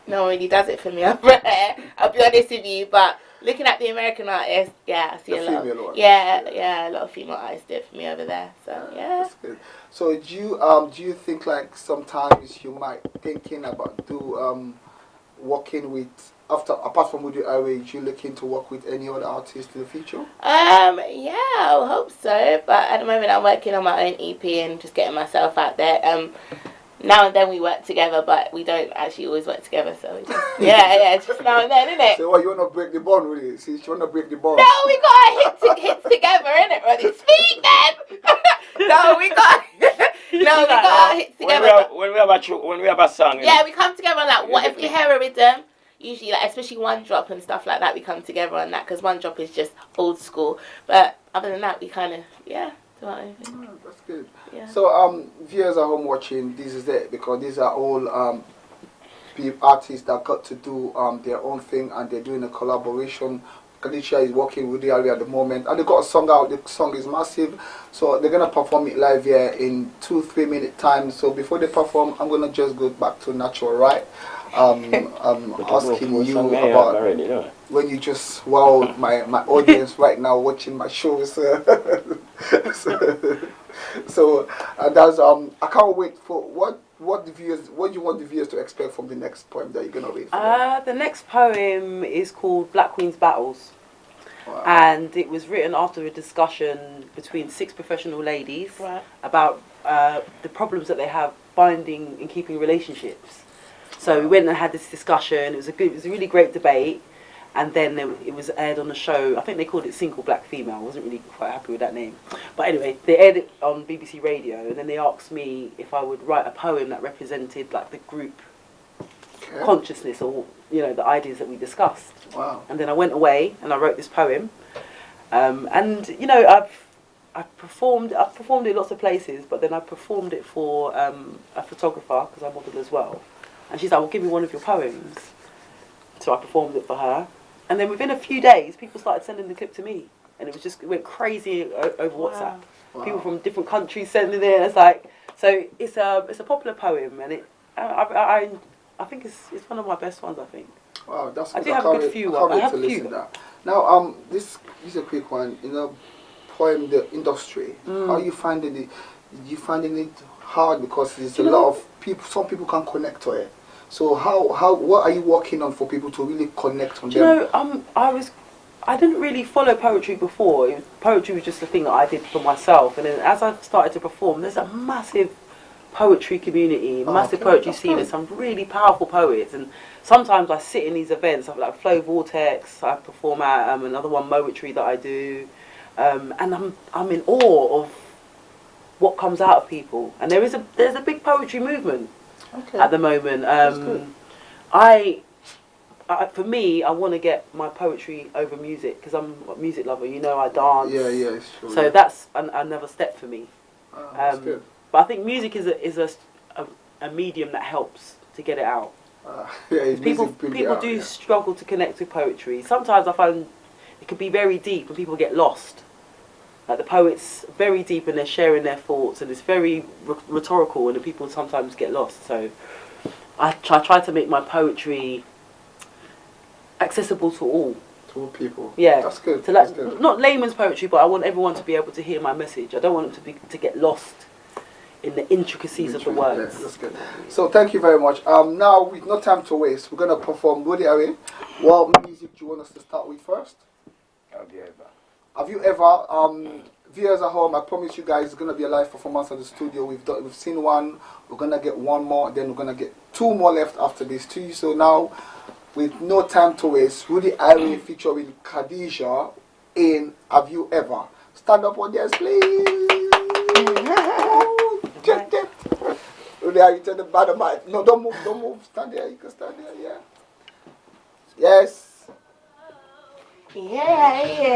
S4: no one really does it for me over here. I'll be honest with you, but looking at the American artists, yeah, I see a lot. A lot of female artists do it for me over there. So yeah. That's
S1: good. So do you think like sometimes you might thinking about working with apart from Ruddy Ire, you looking to work with any other artists in the future?
S4: Yeah, I hope so. But at the moment, I'm working on my own EP and just getting myself out there. Now and then we work together, but we don't actually always work together. So we just, just now and then, innit?
S1: So what, you wanna break the bond, really? See, you wanna break the bond?
S4: No, we got hits together, innit, Ruddy? Speak then. No, we got hits together.
S3: When we have a song.
S4: Yeah, we come together on that. What if we hear a rhythm? Usually, like especially one drop and stuff like that, we come together on that because one drop is just old school. But other than that, we kind of
S1: that's good.
S4: Yeah.
S1: So viewers at home watching, this is it because these are all artists that got to do their own thing and they're doing a collaboration. Kadisha is working with Ruddy Ire at the moment and they got a song out. The song is massive, so they're gonna perform it live here in 2-3 minute time. So before they perform, I'm gonna just go back to natural, right? Asking you about when you just wowed my audience right now watching my shows. So that's I can't wait for what do you want the viewers to expect from the next poem that you're gonna read for
S2: the next poem is called Black Queen's Battles. Wow. And it was written after a discussion between 6 professional ladies about the problems that they have finding and keeping relationships. So we went and had this discussion. It was a really great debate, and then it was aired on the show. I think they called it Single Black Female. I wasn't really quite happy with that name, but anyway, they aired it on BBC Radio, and then they asked me if I would write a poem that represented like the group consciousness or the ideas that we discussed.
S1: Wow! And
S2: then I went away and I wrote this poem, and I've performed it lots of places, but then I performed it for a photographer because I model as well. And she's like, well, give me one of your poems. So I performed it for her. And then within a few days, people started sending the clip to me. And it went crazy over WhatsApp. Wow. People from different countries sending it. It's like, so it's a popular poem. And I think it's one of my best ones, I think.
S1: Wow, that's good.
S2: I do have a good few ones. I have a few.
S1: Now, this is a quick one. Poem, the industry. How are you finding it? You finding it hard because there's a lot of people, some people can't connect to it. So what are you working on for people to really connect on them?
S2: I didn't really follow poetry before. Poetry was just a thing that I did for myself, and then as I started to perform, there's a massive poetry community, massive poetry scene, and some really powerful poets. And sometimes I sit in these events, like Flow Vortex, I perform at another one, Poetry, that I do, and I'm in awe of what comes out of people. And there's a big poetry movement. At the moment, for me, I want to get my poetry over music because I'm a music lover. I dance.
S1: Yeah, sure.
S2: So that's another step for me.
S1: That's good.
S2: But I think music is a medium that helps to get it out. People do struggle to connect with poetry. Sometimes I find it can be very deep and people get lost. Like the poet's very deep and they're sharing their thoughts and it's very rhetorical and the people sometimes get lost. So I try to make my poetry accessible to all.
S1: To all people.
S2: Yeah.
S1: That's good.
S2: So that's good. Not layman's poetry, but I want everyone to be able to hear my message. I don't want them to get lost in the intricacies of the words.
S1: Yeah, that's good. So thank you very much. Now with no time to waste, we're gonna perform Ruddy Ire. What music do you want us to start with first? Have you ever, viewers at home, I promise you guys it's going to be a live performance at the studio. We've seen one, we're going to get one more, then we're going to get 2 more left after this too. So now, with no time to waste, Ruddy Ire featuring Kadisha in Have You Ever. stand up on yes, please. Rudy, are you to the bottom? No, don't move. Stand there. You can stand there. Yeah. Yes.
S4: Yeah.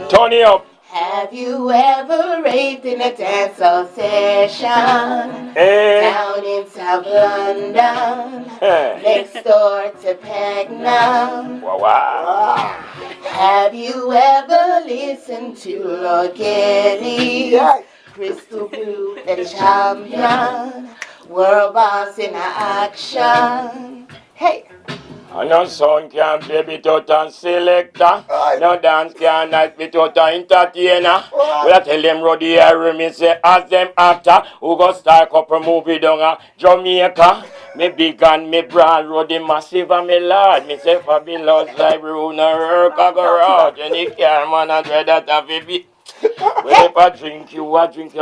S3: Turn it up.
S4: Have you ever raved in a dancehall session down in South London, next door to Pagnum?
S3: Wow.
S4: Have you ever listened to Lord Kelly, Crystal Blue, the champion, world boss in action? Hey.
S3: And no sound can play without a selector. No dance can night without an entertainer. We I tell them Ruddy Ire, me say as them actor who go start couple movie down a Jamaica. Me big and me broad, Ruddy massive and me large. Me say fabulous like Bruno Herc a garage. Any car man and dread that have a be. Well, if I drink, you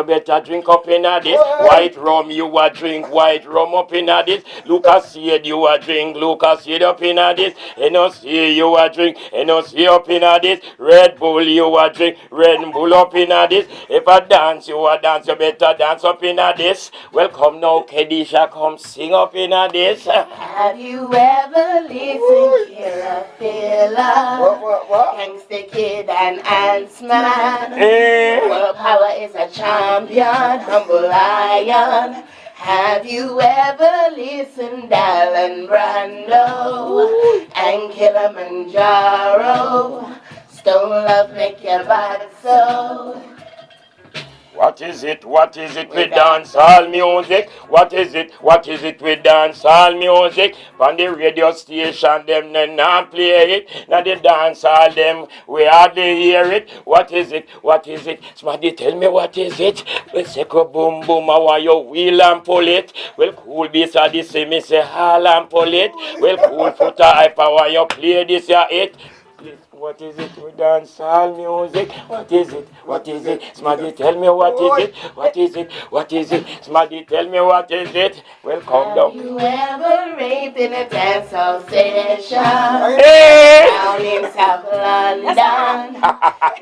S3: better drink up in a this. White rum, you a drink white rum up in a this. Lucas said you a drink, Lucas said up in a this. And no see you a drink, and no see up in a this. Red Bull, you a drink, Red Bull up in a this. If I dance, you a dance, you better dance up in a this. Welcome now, Kadisha, come sing up in a this.
S4: Have you ever listened to a fella? Gangsta Kid and Ants Man. World Power is a champion, humble lion. Have you ever listened to Alan Brando and Kilimanjaro? Stone Love make your body so.
S3: What is it with dancehall music? What is it with dancehall music? On the radio station, them not play it. Now the dancehall, them, we hardly hear it. What is it? Somebody tell me what is it? Well, say boom boom, I want you wheel and pull it. Well, cool beats are this, me say hall and pull it. Well, cool foot hype, I want you play this, yeah, it. What is it with dancehall music? What is it? Somebody tell me what is it? Somebody tell me what is it? Well, come down.
S4: Have you ever raved in a dancehall session down in South London,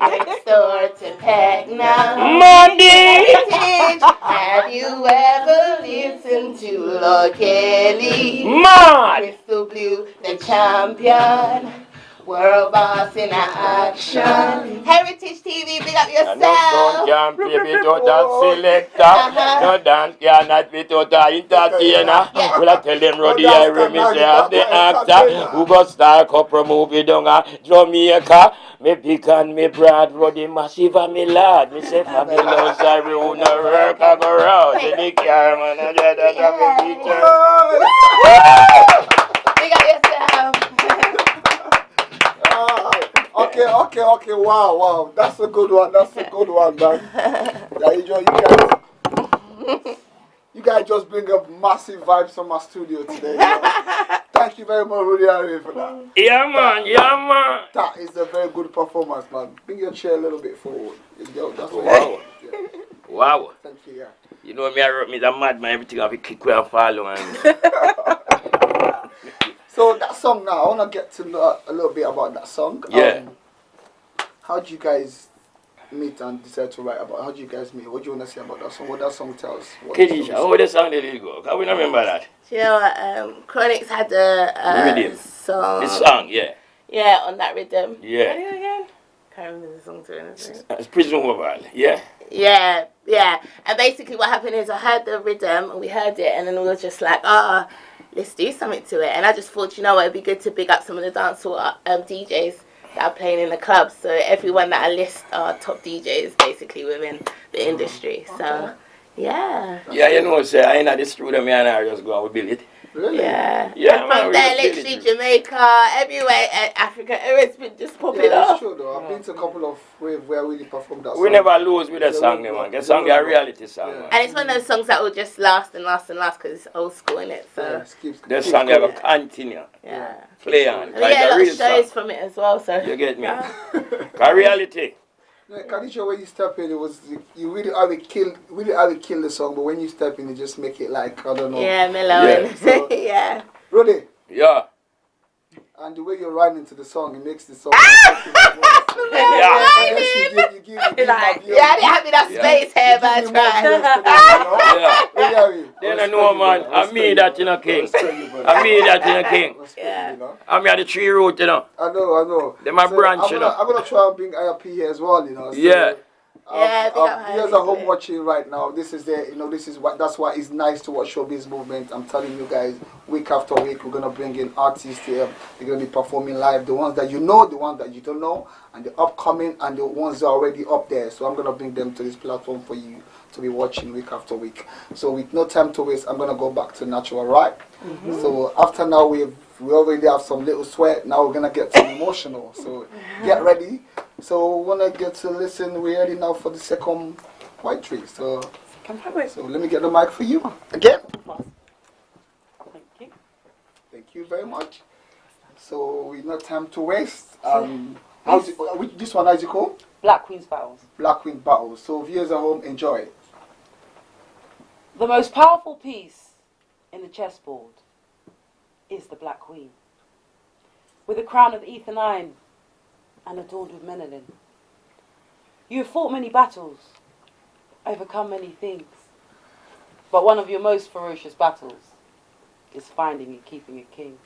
S4: next door to Pagnum?
S3: Monday!
S4: Have you ever listened to Lord Kelly, Crystal Blue, the champion? World boss in action. Heritage TV, big up yourself.
S3: No sound can play without a selector. No dance can not without a entertainer. Well, I tell them Ruddy Ire, me say as the actor who go star couple movie down a Jamaica. Me big and me broad, Ruddy massive and me large. Me say fabulous, I will not work a garage. Any car man, I just have a feature.
S4: Big up yourself.
S1: Okay, wow. That's a good one, man. Yeah, you guys just bring up massive vibes from my studio today. You know? Thank you very much, Ruddy Ire, for that.
S3: Yeah, man.
S1: That is a very good performance, man. Bring your chair a little bit forward. That's what
S3: Wow. Wow.
S1: Thank you, yeah.
S3: You know me, I a madman, everything I have to kick where I follow.
S1: So that song now, I want to get to know a little bit about that song.
S3: Yeah.
S1: How did you guys meet and decide to write about? How did you guys meet? What do you want to say about that song? What that song tells?
S3: Kadisha, how the song did it go? Can we remember that?
S4: Do you know what? Chronix had a song.
S3: The song, yeah.
S4: Yeah, on that rhythm.
S3: Yeah.
S4: What is it again? Can't remember the song to anything.
S3: It's Prison Oval, yeah?
S4: Yeah. And basically what happened is I heard the rhythm and we heard it and then we were just like, let's do something to it. And I just thought, you know what, it'd be good to big up some of the dancehall DJs that are playing in the clubs. So everyone that I list are top DJs basically within the industry. So, yeah.
S3: Yeah, you know, say, I ain't at the studio, me and I just go and we build it.
S1: Really?
S4: Yeah.
S3: Yeah,
S4: and
S3: man,
S4: from there, literally Jamaica, everywhere, Africa, it's been just popping
S1: That's
S4: up.
S1: true though. I've been to a couple of waves where we performed that song.
S3: We never lose with that song, man. That song is a reality song, man.
S4: And it's one of those songs that will just last and last and last because it's old school in it. So
S3: That song is going to continue.
S4: yeah.
S3: Play on.
S4: We get a lot of shows from it as well. So
S3: You get me? A reality.
S1: Kadisha, when you step in, it was you really how they kill the song, but when you step in, you just make it like I don't know.
S4: Yeah, mellow.
S3: Yeah.
S1: So,
S4: Yeah.
S1: Ruddy,
S3: Yeah.
S1: and the way you're riding to the song, it makes the song.
S3: Yeah.
S1: Yes, you
S4: like, yeah, they have enough space here, but try.
S3: They don't know, man. I mean that, you know, king. I mean that, you know, king.
S4: Yeah.
S3: I mean the tree root, you know.
S1: I know.
S3: They my branch, you know.
S1: I'm gonna try and bring IRP here as well, you know. So,
S3: Yeah.
S1: Viewers at home watching right now, this is that's why it's nice to watch Showbiz Movement. I'm telling you guys, week after week, we're gonna bring in artists here. They're gonna be performing live, the ones that you know, the ones that you don't know, and the upcoming and the ones that are already up there. So I'm gonna bring them to this platform for you to be watching week after week. So with no time to waste, I'm gonna go back to natural, right? So after now we already have some little sweat. Now we're gonna get some emotional. So get ready. So when I get to listen, we're ready now for the second white tree. So let me get the mic for you again.
S2: Thank you.
S1: Thank you very much. So we've no time to waste. This one, how's it called?
S2: Black Queen's Battles.
S1: Black Queen Battles. So viewers at home, enjoy it.
S2: The most powerful piece in the chessboard is the Black Queen. With a crown of ether-9 and adorned with melanin. You have fought many battles, overcome many things, but one of your most ferocious battles is finding and keeping a king.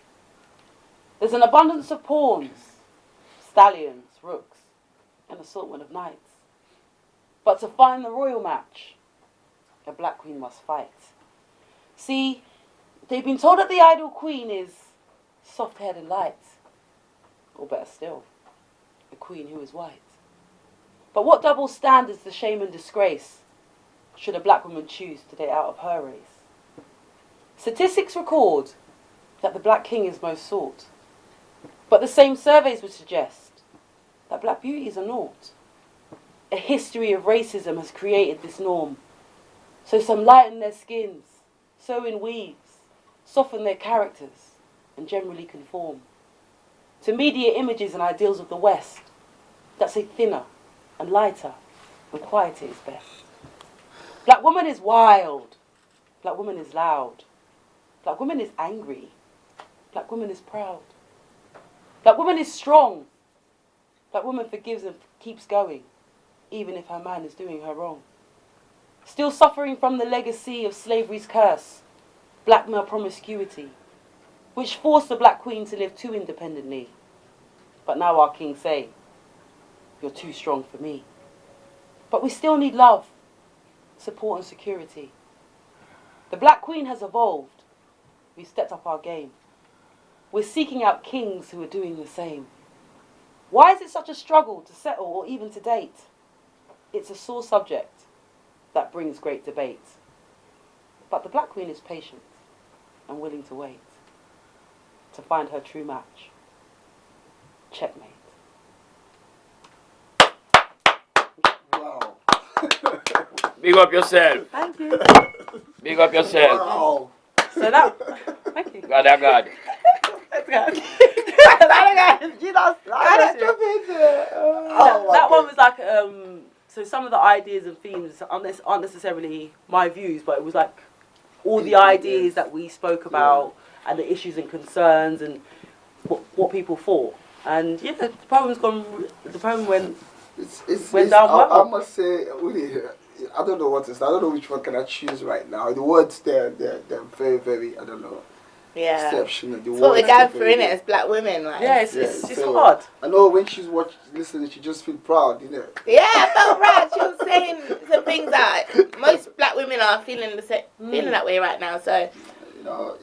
S2: There's an abundance of pawns, stallions, rooks, an assortment of knights. But to find the royal match, a Black Queen must fight. See, they've been told that the ideal queen is soft-haired and light, or better still, a queen who is white. But what double standards the shame and disgrace should a black woman choose to date out of her race? Statistics record that the black king is most sought, but the same surveys would suggest that black beauties are naught. A history of racism has created this norm, so some lighten their skins, sew in weaves, soften their characters, and generally conform to media images and ideals of the West that say thinner and lighter and quieter is best. Black woman is wild. Black woman is loud. Black woman is angry. Black woman is proud. Black woman is strong. Black woman forgives and keeps going, even if her man is doing her wrong. Still suffering from the legacy of slavery's curse, black male promiscuity, which forced the black queen to live too independently. But now our king say, you're too strong for me. But we still need love, support and security. The black queen has evolved. We've stepped up our game. We're seeking out kings who are doing the same. Why is it such a struggle to settle or even to date? It's a sore subject that brings great debate. But the black queen is patient and willing to wait to find her true match. Checkmate.
S1: Wow.
S3: Big up yourself.
S2: Thank you.
S3: Big up yourself.
S1: Wow.
S2: So that, thank you.
S3: God, I God.
S2: That one was like, so some of the ideas and themes aren't necessarily my views, but it was like all the ideas that we spoke about and the issues and concerns and what people thought. And yeah, the poem went down well.
S1: I must say, really, I don't know what to say. I don't know which one can I choose right now. The words they're very, very, I don't know.
S4: Yeah.
S1: Exceptional.
S4: That's what we're going through in it as black women, like.
S2: Yeah, it's hard.
S1: I know when she's listening, she just feel proud, you know.
S4: Yeah, I felt proud. She was saying some things that most black women are feeling feeling that way right now. So,
S1: you know,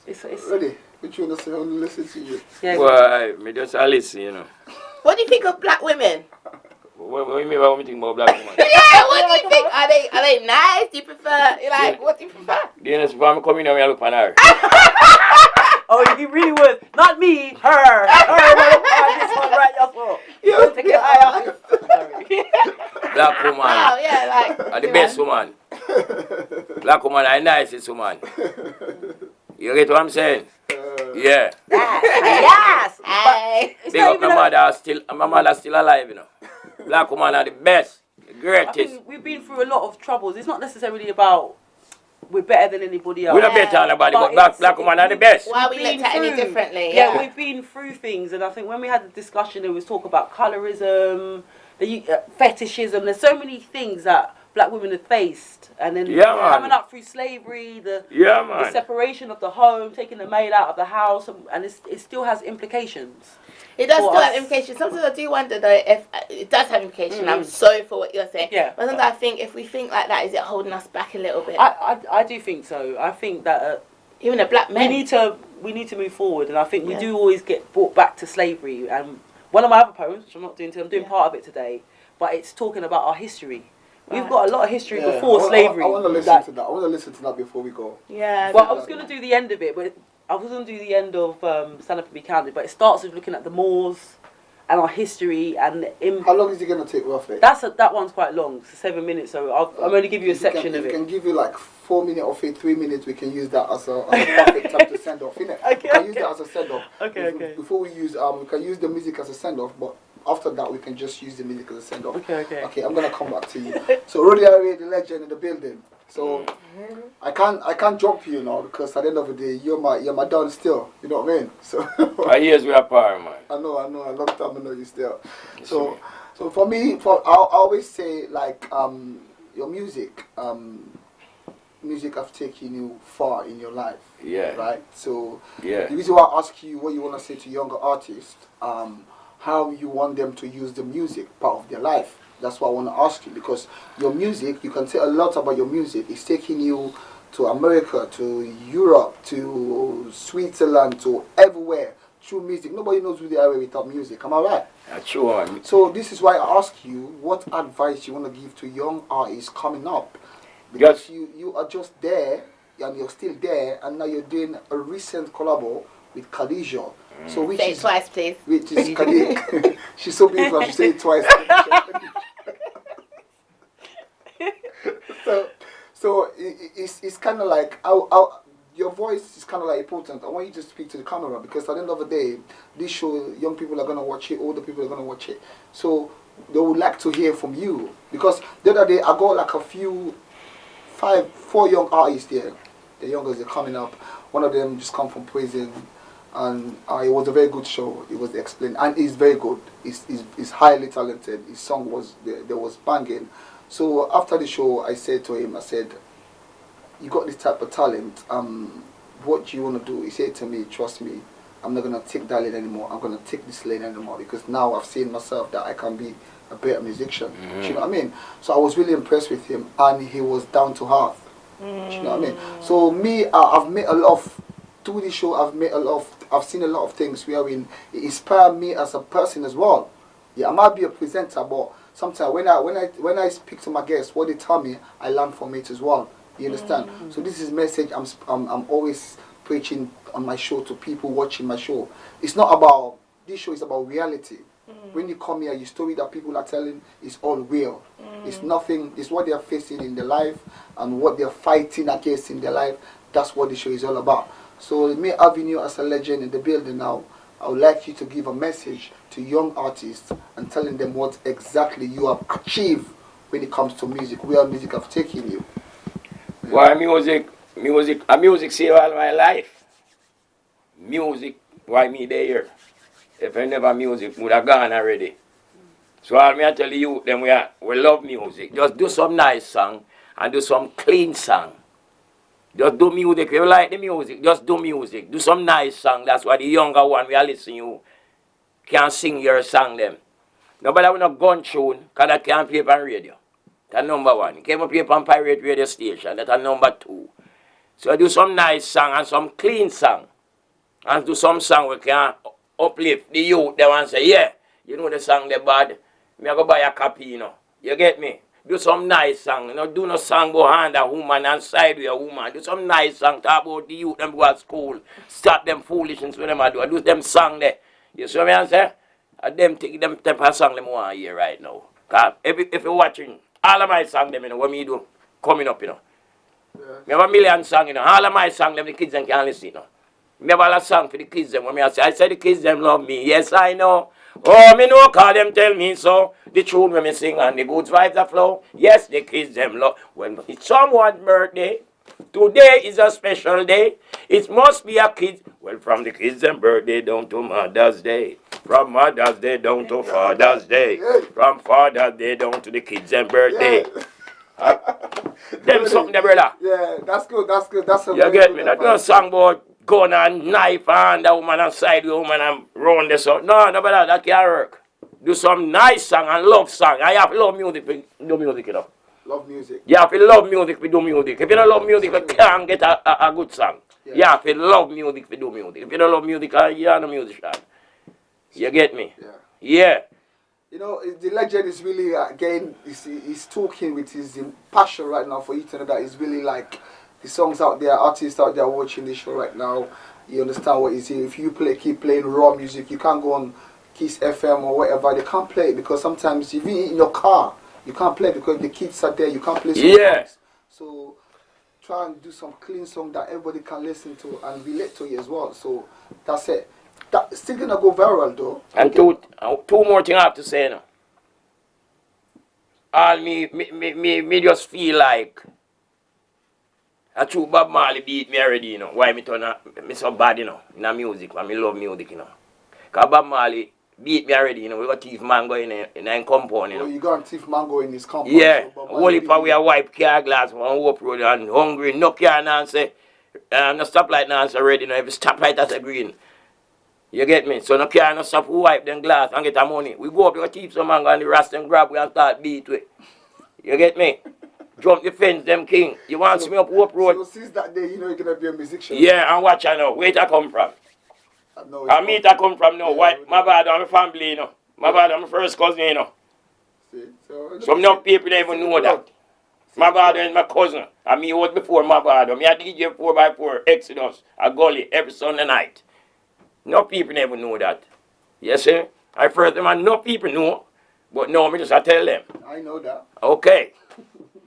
S2: it's
S1: ready. Which one does I want to listen to you?
S2: Yeah.
S3: Well, me just listen, you know.
S4: What do you think of black women?
S3: What do you mean by what you think about black women?
S4: Yeah, what do you think? Are they nice? Do you prefer, what do you prefer?
S3: The honest, if I'm coming here, I look on her.
S2: Oh, you really would. Not me, her. This one right, that's what. You take your eye off it. Sorry.
S3: Black woman.
S4: Oh, yeah,
S3: Are the best woman. Black woman are the nicest woman. You get what I'm saying? Yeah.
S4: Yes. Hey.
S3: Big up my mother still alive, you know. Black woman are the best, the greatest.
S2: I think we've been through a lot of troubles. It's not necessarily about we're better than anybody else.
S3: We're not better than anybody, but black women are the best.
S4: Why are we looked at any differently?
S2: Yeah, we've been through things, and I think when we had the discussion, there was talk about colorism, fetishism. There's so many things that black women have faced, and then coming up through slavery, the separation of the home, taking the maid out of the house, and it still has implications.
S4: It does still have implications. Sometimes I do wonder though if it does have implications. I'm sorry for what you're saying.
S2: Yeah.
S4: But sometimes I think if we think like that, is it holding us back a little bit?
S2: I do think so. I think that
S4: even a black man.
S2: We need to move forward, and I think we do always get brought back to slavery. And one of my other poems, which I'm not doing today, I'm doing part of it today, but it's talking about our history. We've got a lot of history before slavery.
S1: I want to listen to that. I want to listen to that before we go.
S4: Yeah.
S2: Well, I was going to do the end of it, but I was going to do the end of Stand Up and Be Counted, but it starts with looking at the Moors and our history and
S1: how long is it going to take roughly?
S2: That one's quite long. It's 7 minutes, so I'm only give you a section of it.
S1: We can give you like 4 minutes or 3 minutes. We can use that as a perfect time to send off, innit?
S2: Okay,
S1: we can use that as a send off.
S2: Okay.
S1: Before we use we can use the music as a send off, but after that we can just use the music as a send off. Okay, I'm gonna come back to you. So Ruddy Ire, the legend in the building. So I can't jump you now, because at the end of the day you're my don still. You know what I mean? So
S3: years we are apart, man.
S1: I know, a long time I know you still. So for me, I always say like your music have taken you far in your life.
S3: Yeah.
S1: Right? So
S3: the
S1: reason why I ask you what you want to say to younger artists, how you want them to use the music part of their life. That's what I want to ask you, because your music, you can say a lot about your music. It's taking you to America, to Europe, to Switzerland, to everywhere through music. Nobody knows Ruddy Ire without music. Am I right?
S3: That's true.
S1: So this is why I ask you what advice you want to give to young artists coming up. Because you are just there, and you're still there, and now you're doing a recent collabo with Kadisha. So which
S4: say
S1: is
S4: it twice, please.
S1: Which is Kadisha. She's so beautiful. She said it twice. so it's kind of like your voice is kind of like important. I want you to speak to the camera, because at the end of the day, this show, young people are gonna watch it, older people are gonna watch it. So they would like to hear from you, because the other day I got like four young artists there. The youngest are coming up. One of them just come from prison, and it was a very good show. It was explained, and he's very good. He's highly talented. His song was there was banging. So after the show, I said to him, I said, "You got this type of talent. What do you want to do?" He said to me, "Trust me, I'm not gonna take that lane anymore. I'm gonna take this lane anymore, because now I've seen myself that I can be a better musician." Do you know what I mean? So I was really impressed with him, and he was down to earth. Do you know what I mean? So me, I've made a lot of, through the show, I've seen a lot of things wherein it inspired me as a person as well. Yeah, I might be a presenter, but sometimes when I speak to my guests, what they tell me, I learn from it as well. You understand? So this is message I'm always preaching on my show to people watching my show. It's not about, this show is about reality. When you come here, your story that people are telling is all real. It's nothing, it's what they are facing in their life and what they are fighting against in their life. That's what the show is all about. So me having you as a legend in the building now, I would like you to give a message to young artists and telling them what exactly you have achieved when it comes to music, where music have taken you.
S3: Why music save all my life. Music, why me there? If I never music, would have gone already. So all me I tell you, them we love music. Just do some nice song and do some clean song. Just do music. If you like the music, just do music. Do some nice song. That's why the younger one we are listening you can sing your song them. Nobody will not gun tune, because that can't play on radio. That's number one. You can't play on pirate radio station. That's number two. So do some nice song and some clean song. And do some song we can uplift the youth. They want to say, yeah, you know the song they bad. Me I go buy a copy, you know. You get me? Do some nice song. You know, do no song behind a woman and side with a woman. Do some nice song. Talk about the youth them go to school. Stop them foolishness when them do. Do them song there. You see what I say? And them take them type of song them want to hear right now. Cause if you're watching, all of my song them, you know, what me do coming up, you know. Me have a million song, you know. All of my song them the kids them can listen, you know. Me have a song for the kids them. When me I say the kids them love me. Yes, I know. Oh, me know, cause them tell me so. The tune when me sing and the good vibes that flow. Yes, the kids them love. When it's someone's birthday, today is a special day. It must be a kid. Well, from the kids them birthday down to Mother's Day. From Mother's Day down to Father's Day. From Father's Day down to the kids' and birthday. Them something there, brother.
S1: Yeah, that's good. That's good. That's a
S3: You get me? That's not a song about gun and knife and the woman outside the woman and round this up. No, brother, that can't work. Do some nice song and love song. I have to love music for do music, you know.
S1: Love music.
S3: You have to love music for do music. If you don't love music, you can't get a good song. Yeah. You have to love music for do music. If you don't love music, you're not a musician. You get me?
S1: Yeah.
S3: Yeah.
S1: You know, the legend is really, again, he's talking with his passion right now for you to know that it's really like the songs out there, artists out there watching this show right now. You understand what he's saying. If you keep playing raw music, you can't go on Kiss FM or whatever. They can't play it because sometimes if you're in your car, you can't play it because the kids are there. You can't play songs. So try and do some clean song that everybody can listen to and relate to you as well. So that's it. That's still gonna go viral though.
S3: And two more things I have to say now. All me just feel like a true Bob Marley beat me already, you know. Why me so bad, you know, in the music, and me love music, you know. Because Bob Marley beat me already, you know. We got thief mango in a compound, you know.
S1: Oh, you got thief mango in his compound.
S3: Yeah.
S1: So
S3: Only for we a wipe car glass on Hope Road and hungry, no car now say, no stoplight now say ready, you know. Every stoplight has a green. You get me? So no car no stop, we wipe them glass and get the money. We go up, we thief some mango and the rest and grab, we and start beat with. You get me? Jump the fence, them king. You want to see me up Hope Road?
S1: So since that day, you know you're going to be a musician.
S3: Yeah, and watch I know. Where I come from? I meet I come from now. Why? My bad, I'm a family, you know. My bad, I'm a first cousin, you know.
S1: See, so
S3: some no people don't even know that. My bad is my cousin. And me was before my bad. Me a DJ 4x4, Exodus, a gully, every Sunday night. No people never know that. Yes, sir? I first them and no people know. But no, me just I tell them.
S1: I know that.
S3: Okay.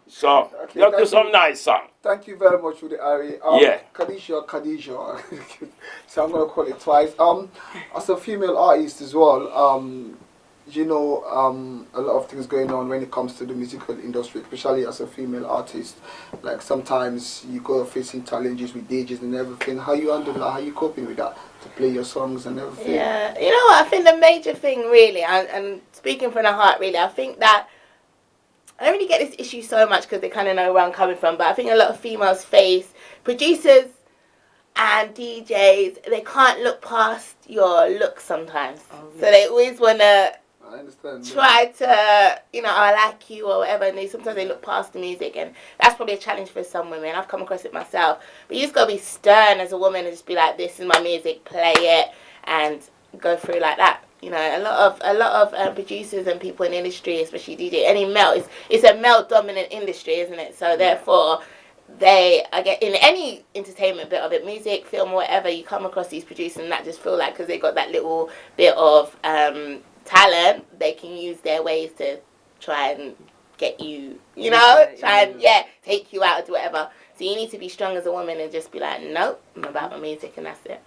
S3: So,
S1: okay,
S3: let's do some nice song.
S1: Thank you very much for the Ire.
S3: Yeah.
S1: Kadisha. So I'm going to call it twice. As a female artist as well, you know, a lot of things going on when it comes to the musical industry, especially as a female artist. Like sometimes you go facing challenges with DJs and everything. How you handle that? How you coping with that? To play your songs and everything?
S4: Yeah, you know what, I think the major thing really, and speaking from the heart really, I think that I don't really get this issue so much because they kind of know where I'm coming from, but I think a lot of females face producers and DJs, they can't look past your looks sometimes. Oh, yeah. So they always want to try to, you know, I like you or whatever, and sometimes they look past the music, and that's probably a challenge for some women. I've come across it myself. But you just got to be stern as a woman and just be like, this is my music, play it, and go through like that. You know, a lot of producers and people in the industry, especially DJ, any male, it's a male-dominant industry, isn't it? So therefore, I get in any entertainment bit of it, music, film, whatever, you come across these producers and that just feel like because they got that little bit of talent, they can use their ways to try and get you, you know, try and take you out or do whatever. So you need to be strong as a woman and just be like, nope, I'm about my music and that's it.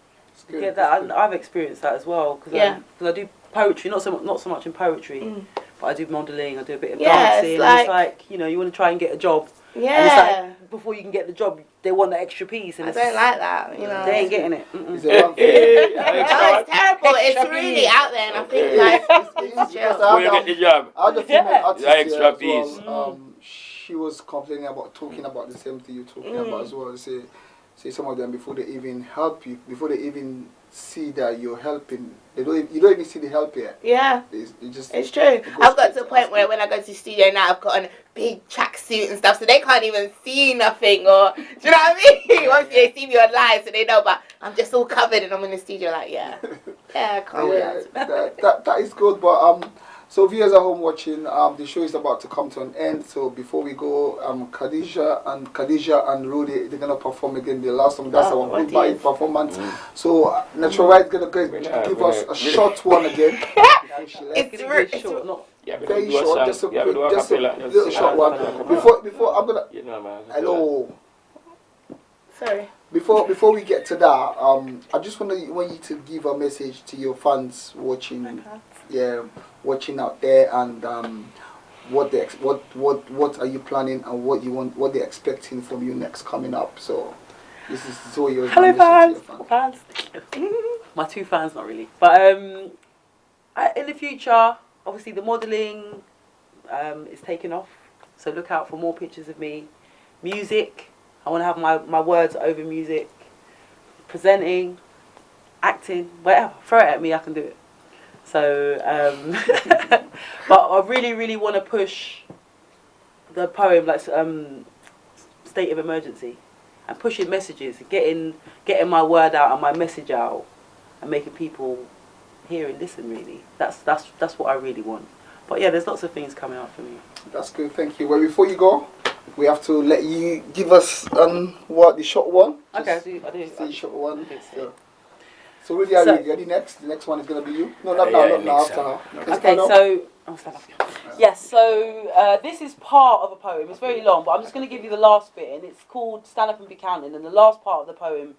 S2: Yeah, that I've experienced that as well because I do poetry, not so much in poetry, but I do modelling, I do a bit of dancing. It's like, you know, you want to try and get a job. Yeah. And it's like before you can get the job, they want the extra piece. And
S4: I don't like that. You know,
S2: they ain't getting it.
S1: Is it one thing?
S4: No, it's terrible. It's really out there, and I think like it's just
S3: where you get the job.
S1: I had a female artist
S3: extra piece.
S1: Well, she was complaining about talking about the same thing you're talking about as well. Say some of them before they even help you, before they even see that you're helping, you don't even see the help yet. Yeah,
S4: it's true. I've got to the point where when I go to the studio now, I've got on a big tracksuit and stuff, so they can't even see nothing. Or do you know what I mean? Obviously they see me online, so they know, but I'm just all covered and I'm in the studio like, I can't wait.
S1: That is good, but so viewers at home watching, the show is about to come to an end. So before we go, Kadisha and Ruddy, they're gonna perform again. The last song, that's our goodbye performance. So Natural Wright gonna give us a short one again.
S4: It's very short,
S2: not
S1: very short, just a little short one. Before I'm gonna. Hello.
S4: Sorry.
S1: Before we get to that, I just want you to give a message to your fans watching. Watching out there, and what are you planning and what they're expecting from you next coming up. So this is Zoe.
S2: Hello fans. My two fans, not really, but In the future, obviously the modelling is taking off, so look out for more pictures of me. Music, I want to have my words over music. Presenting, acting, whatever, throw it at me, I can do it. So, but I really want to push the poem, like State of Emergency, and pushing messages, getting my word out and my message out, and making people hear and listen. Really, that's what I really want. But yeah, there's lots of things coming up for me.
S1: That's good, thank you. Well, before you go, we have to let you give us what the short one.
S2: Okay, I do.
S1: The short one.
S2: So,
S1: So Ruddy, are you ready next? The next one is going to be you. No, not now. After her.
S2: Okay, so yes, so this is part of a poem. It's very long, but I'm just going to give you the last bit, and it's called "Stand Up and Be Counted." And the last part of the poem,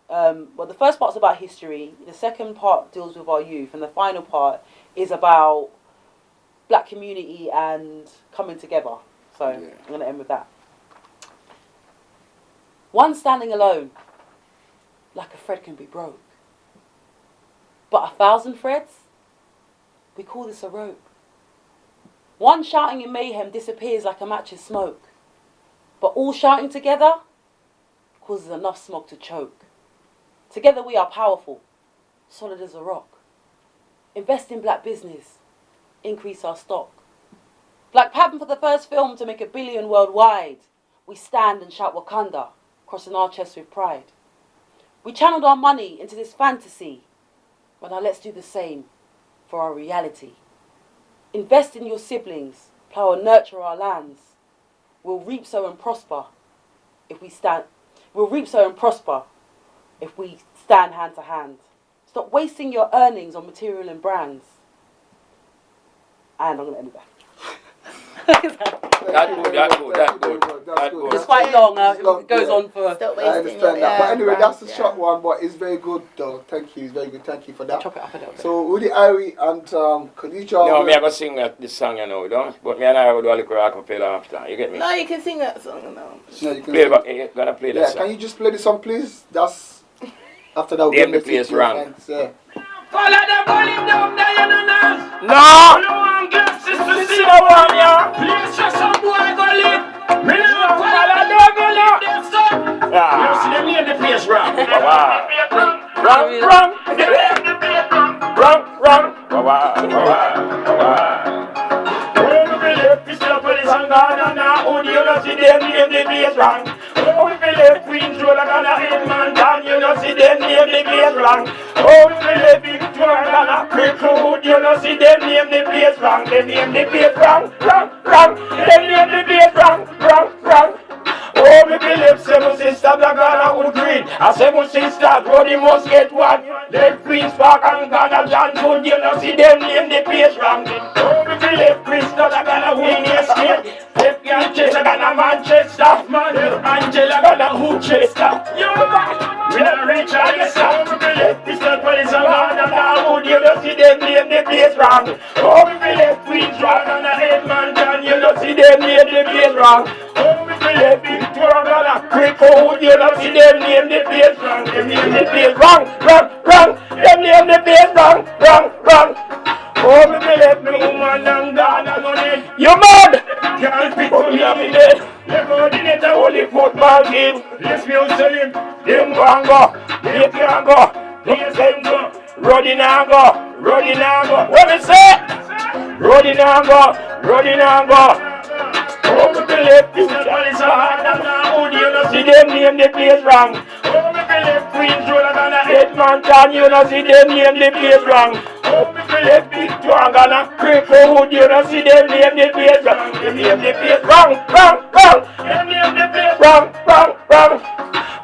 S2: well, the first part's about history. The second part deals with our youth, and the final part is about black community and coming together. So I'm going to end with that. One standing alone, like a thread can be broke. But 1,000 threads, we call this a rope. One shouting in mayhem disappears like a match's smoke. But all shouting together causes enough smoke to choke. Together we are powerful, solid as a rock. Invest in black business, increase our stock. Black pattern for the first film to make 1 billion worldwide. We stand and shout Wakanda, crossing our chests with pride. We channeled our money into this fantasy. But now let's do the same for our reality. Invest in your siblings, plough and nurture our lands. We'll reap, sow and prosper if we stand. We'll reap, sow and prosper if we stand hand to hand. Stop wasting your earnings on material and brands. And I'm going to end with that.
S3: That's good.
S2: It's quite long. It goes on for.
S4: Stop
S1: I
S4: wasting
S1: understand that. But anyway, that's a
S4: yeah.
S1: short one, but it's very good though. Thank you. It's very good. Thank you for that.
S2: Chop it up a little bit.
S1: So Ruddy Ire and Kadisha.
S3: No, me I go sing this song, you know, though. But me and I will do a little acapella after. You get me?
S4: No, you can sing that song now.
S1: No, you can
S3: Play, but you gonna play that song.
S1: Can you just play the song, please? That's after that.
S3: Name the place wrong.
S1: Yeah.
S5: Follow the volume down there, you know, now.
S3: No!
S5: Blue and glasses to
S3: This
S5: see
S3: is the one, yeah.
S5: Please just some boy go live. Me
S3: Follow
S5: never
S3: the volume.
S5: them stuff. You see them in the place wrong.
S3: Wow. Wrong.
S5: Oh, we believe we still police and Ghana now. Oh, you know see them in the place wrong. Oh, we believe Queen's Road and Ghana Hitman down. You know see them in the place wrong. Oh, we believe Victoria and Ghana Cricklewood. You know see them in the place wrong. They name the place wrong. They name the place wrong. Oh, me believe 7 sisters that Ghana would green. And 7 sisters, Roddy must get one. Then Queen's Park and Ghana John Wood. You know see them name the place wrong. Oh, me believe Crystal that Ghana win the state. If Manchester Ghana Manchester. Angela Ghana Woodchester. You we not reach all the sound. We believe Crystal Police and Ghana Wood. You know see them name the place wrong. Oh, we believe Queen's Park and Edmonton. You know see them name the place wrong. Oh, we believe Victoria Cricklewood. You know see them name the place wrong. Them name the place wrong. Them name the place wrong. Oh, me believe me woman and Ghana money. You mad? Can't pick up me in it. The coordinator only football team. Let's be selling. Them can go. They can go. They can go. Ruddy now go. What me say? Ruddy now go. Oh, me believe you police are now. You know see them name the place wrong. Oh, me believe Queen's Road and Ghana Edmonton. You know see them name the place wrong. Oh, me believe Victoria and Ghana Cricklewood. You know see them name the place wrong. Them name the place wrong. Them name the place wrong.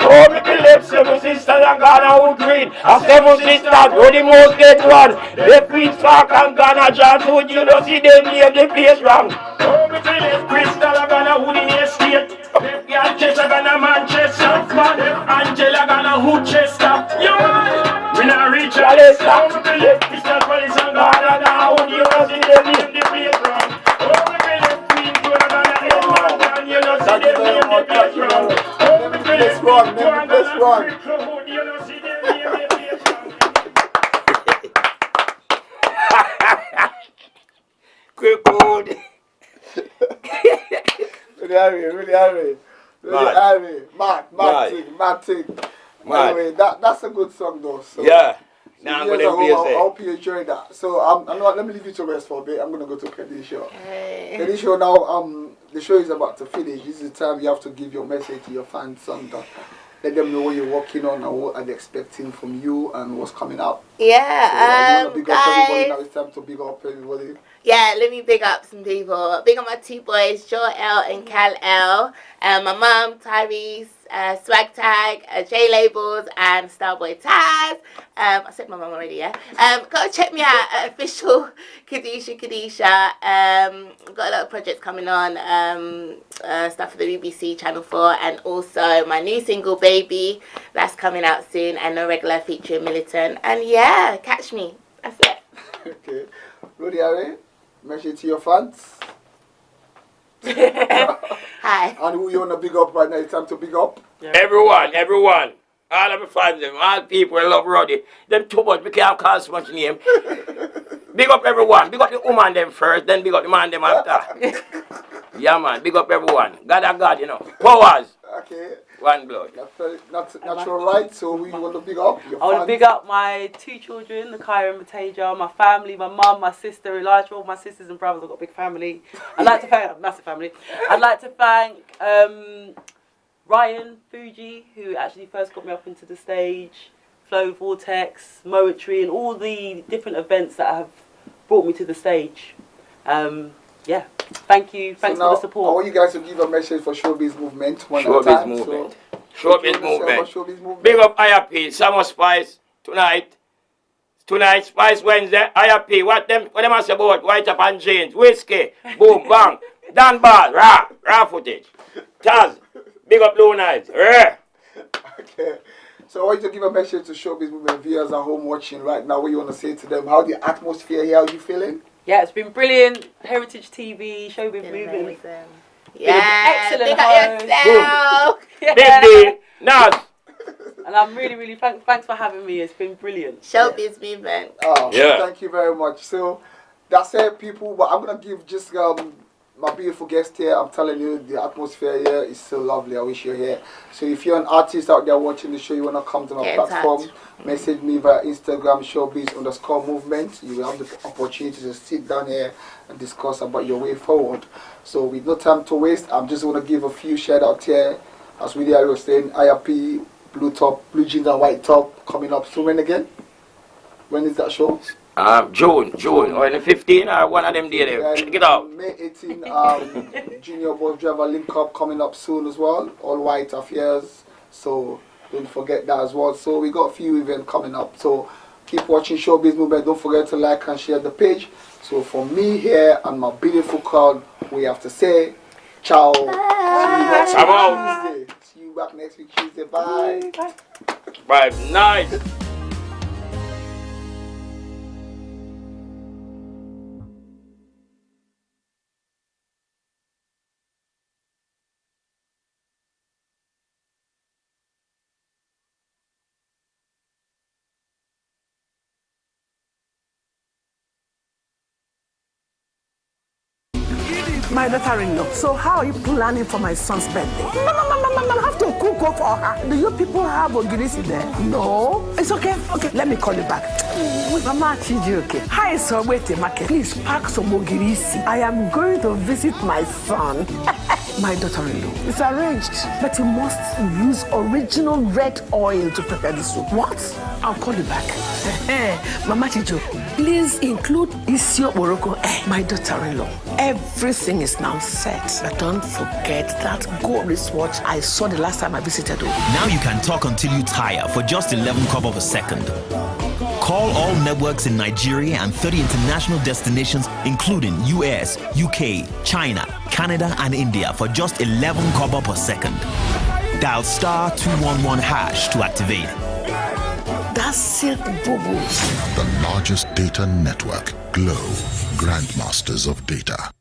S5: Oh, me believe 7 sisters and Ghana would green. And 7 sisters were the most get one. The Queen's Park and Ghana John Wood. You know see them name the place wrong. Oh, me believe Crystal and Ghana Wood in the estate. Manchester Ghana Manchester. Angela Ghana Woodchester. You we not reach all the sound. We believe Crystal Police and Ghana now. You know see them name the place wrong. Oh, we believe Queen's Road and Ghana Edmonton. You know see them name the place wrong.
S1: Let's run.
S5: You know see them name the place wrong.
S1: Really mad thing. Anyway, that's a good song though. So,
S3: yeah.
S1: So
S3: Now I'm
S1: years
S3: going to
S1: ago,
S3: play
S1: I hope you enjoyed that. So let me leave you to rest for a bit. I'm gonna go to Kadisha.
S4: Hey.
S1: Kadisha, now the show is about to finish. This is the time you have to give your message to your fans and let them know what you're working on and what are they expecting from you and what's coming up.
S4: Yeah,
S1: so, you want to big up everybody now? It's time to big up everybody.
S4: Yeah, let me big up some people. Big up my two boys, Joel L and Cal L. My mum, Tyrese, Swag Tag, J Labels, and Starboy Taz. I said my mum already, yeah. Go check me out at official Kadisha Kadisha. Got a lot of projects coming on. Stuff for the BBC Channel 4, and also my new single Baby that's coming out soon, and No Regular featuring Militant. And yeah, catch me. That's it.
S1: Okay. Ruddy Ire, message to your fans.
S4: Hi.
S1: And who you want to big up right now? It's time to big up.
S3: Yeah. Everyone. All of my fans, all people who love Ruddy. Them too much, we can't call so much name. Big up everyone. Big up the woman them first, then big up the man them after. Yeah, man. Big up everyone. God, you know. Powers.
S1: Okay.
S3: One blood.
S1: Natural right, so we want to big up your
S2: I want to big up my two children, Nakaya and Mataja, my family, my mum, my sister, Elijah, all my sisters and brothers. I've got a big family. I'd like to thank, massive family. I'd like to thank Ryan Fuji, who actually first got me up into the stage, Flow Vortex, Moetry, and all the different events that have brought me to the stage. Yeah, thank you. Thanks for the support.
S1: I want you guys to give a message for ShowBiz Movement.
S3: ShowBiz Movement. Big up IRP, Summer Spice tonight. Tonight, Spice Wednesday, IRP. What them I say about White Up and Jeans, Whiskey, Boom, Bang, Dan Ball, raw footage. Taz, big up Blue Nights.
S1: Okay. So I want you to give a message to ShowBiz Movement viewers at home watching right now. What you want to say to them? How the atmosphere here? How you feeling?
S2: Yeah, it's been brilliant. Heritage TV, ShowBiz Movement.
S4: Yeah,
S2: excellent
S4: host.
S3: Big day. Nas.
S2: And I'm really thanks for having me. It's been brilliant.
S4: ShowBiz Movement.
S1: Oh, yeah. Thank you very much. So that's it, people. But I'm gonna give just my beautiful guest here. I'm telling you, the atmosphere here is so lovely. I wish you're here. So if you're an artist out there watching the show, you wanna come to my platform, message me via Instagram, ShowBiz_movement. You will have the opportunity to sit down here and discuss about your way forward. So with no time to waste, I'm just gonna give a few shout out here. As we were saying, IRP, blue top, blue jeans and white top coming up soon. When again? When is that show?
S3: June, or the 15th, or one of them days there. Check it out.
S1: May 18, Junior Bus Driver Link Up coming up soon as well. All white affairs. So don't forget that as well. So we got a few events coming up. So keep watching ShowBiz Movement. Don't forget to like and share the page. So for me here and my beautiful crowd, we have to say ciao. See you next week Tuesday. See you back next week Tuesday. Bye.
S3: Bye. Nice.
S6: My daughter-in-law. So how are you planning for my son's birthday? No, I have to cook up for her. Do you people have ogirisi there? No. It's okay. Okay, let me call you back. Mama Chiji, okay. Hi, so wait a market. Please pack some ogirisi. I am going to visit my son. My daughter-in-law. It's arranged. But you must use original red oil to prepare the soup. What? I'll call you back. Mama Chijo, please include Isio Morocco. My daughter-in-law. Everything is now set. But don't forget that gold wristwatch I saw the last time I visited.
S7: Now you can talk until you tire for just 11 kobo per second. Call all networks in Nigeria and 30 international destinations, including US, UK, China, Canada, and India for just 11 kobo per second. Dial *211# to activate.
S6: That's Silk Bobo.
S8: The largest data network, Glow, grandmasters of data.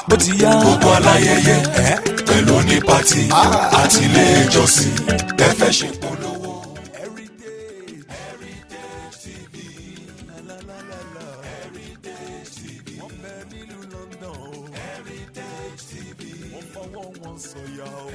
S9: Bó ti yá gbogbo aláyẹyẹ pẹ̀lú ní pàtì àti ilé ìjọsìn ẹ fẹ́ ṣe polówó. Heritage TV Heritage TV wọ́n bẹ nílùú sọ̀yà o.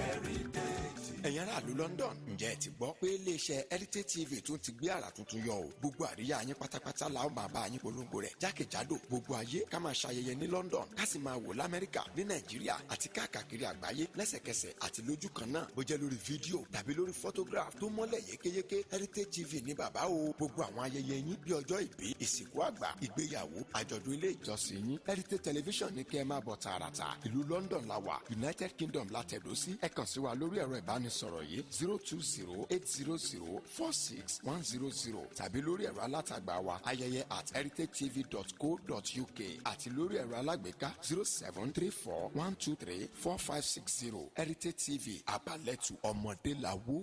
S10: ẹ̀yin aráàlú London ǹjẹ́ ẹ ti gbọ́ pé iléeṣẹ́ Heritage TV tún ti gbé àrà tuntun yọ o. gbogbo àríyá yín pátápátá la ó máa bá yín polongo rẹ̀ jákèjádò gbogbo ayé ká máa ṣayẹyẹ ní London ká sì máa wò l'Amẹ́ríkà ní Nàìjíríà àti káàkiri àgbáyé lẹ́sẹ̀kẹsẹ̀ àti lójú kan náà bó jẹ́ lórí fídíò tàbí lórí photograph tó mọ́lẹ̀ yékéyéké Heritage TV ní bàbá o. gbogbo àwọn ayẹyẹ yín bí ọjọ́ ìbí ìsìnkú àgbà ìgbéyàwó àjọ̀dún ilé ìjọsìn yín Heritage Television ní kẹ́ ẹ máa bọ̀ tààràtà ìlú London la wà United Kingdom la tẹ̀dó sí ẹ kàn sí wa lórí ẹ̀rọ ìbánisọ̀rọ̀ yìí 020-800-46100 tàbí lórí ẹ̀rọ alátagbà wa ayẹyẹ@heritagetv.co.uk àti lórí ẹ̀rọ alágbèéká 0734-123-4560 Heritage TV abalẹ́tù ọmọdé làwó.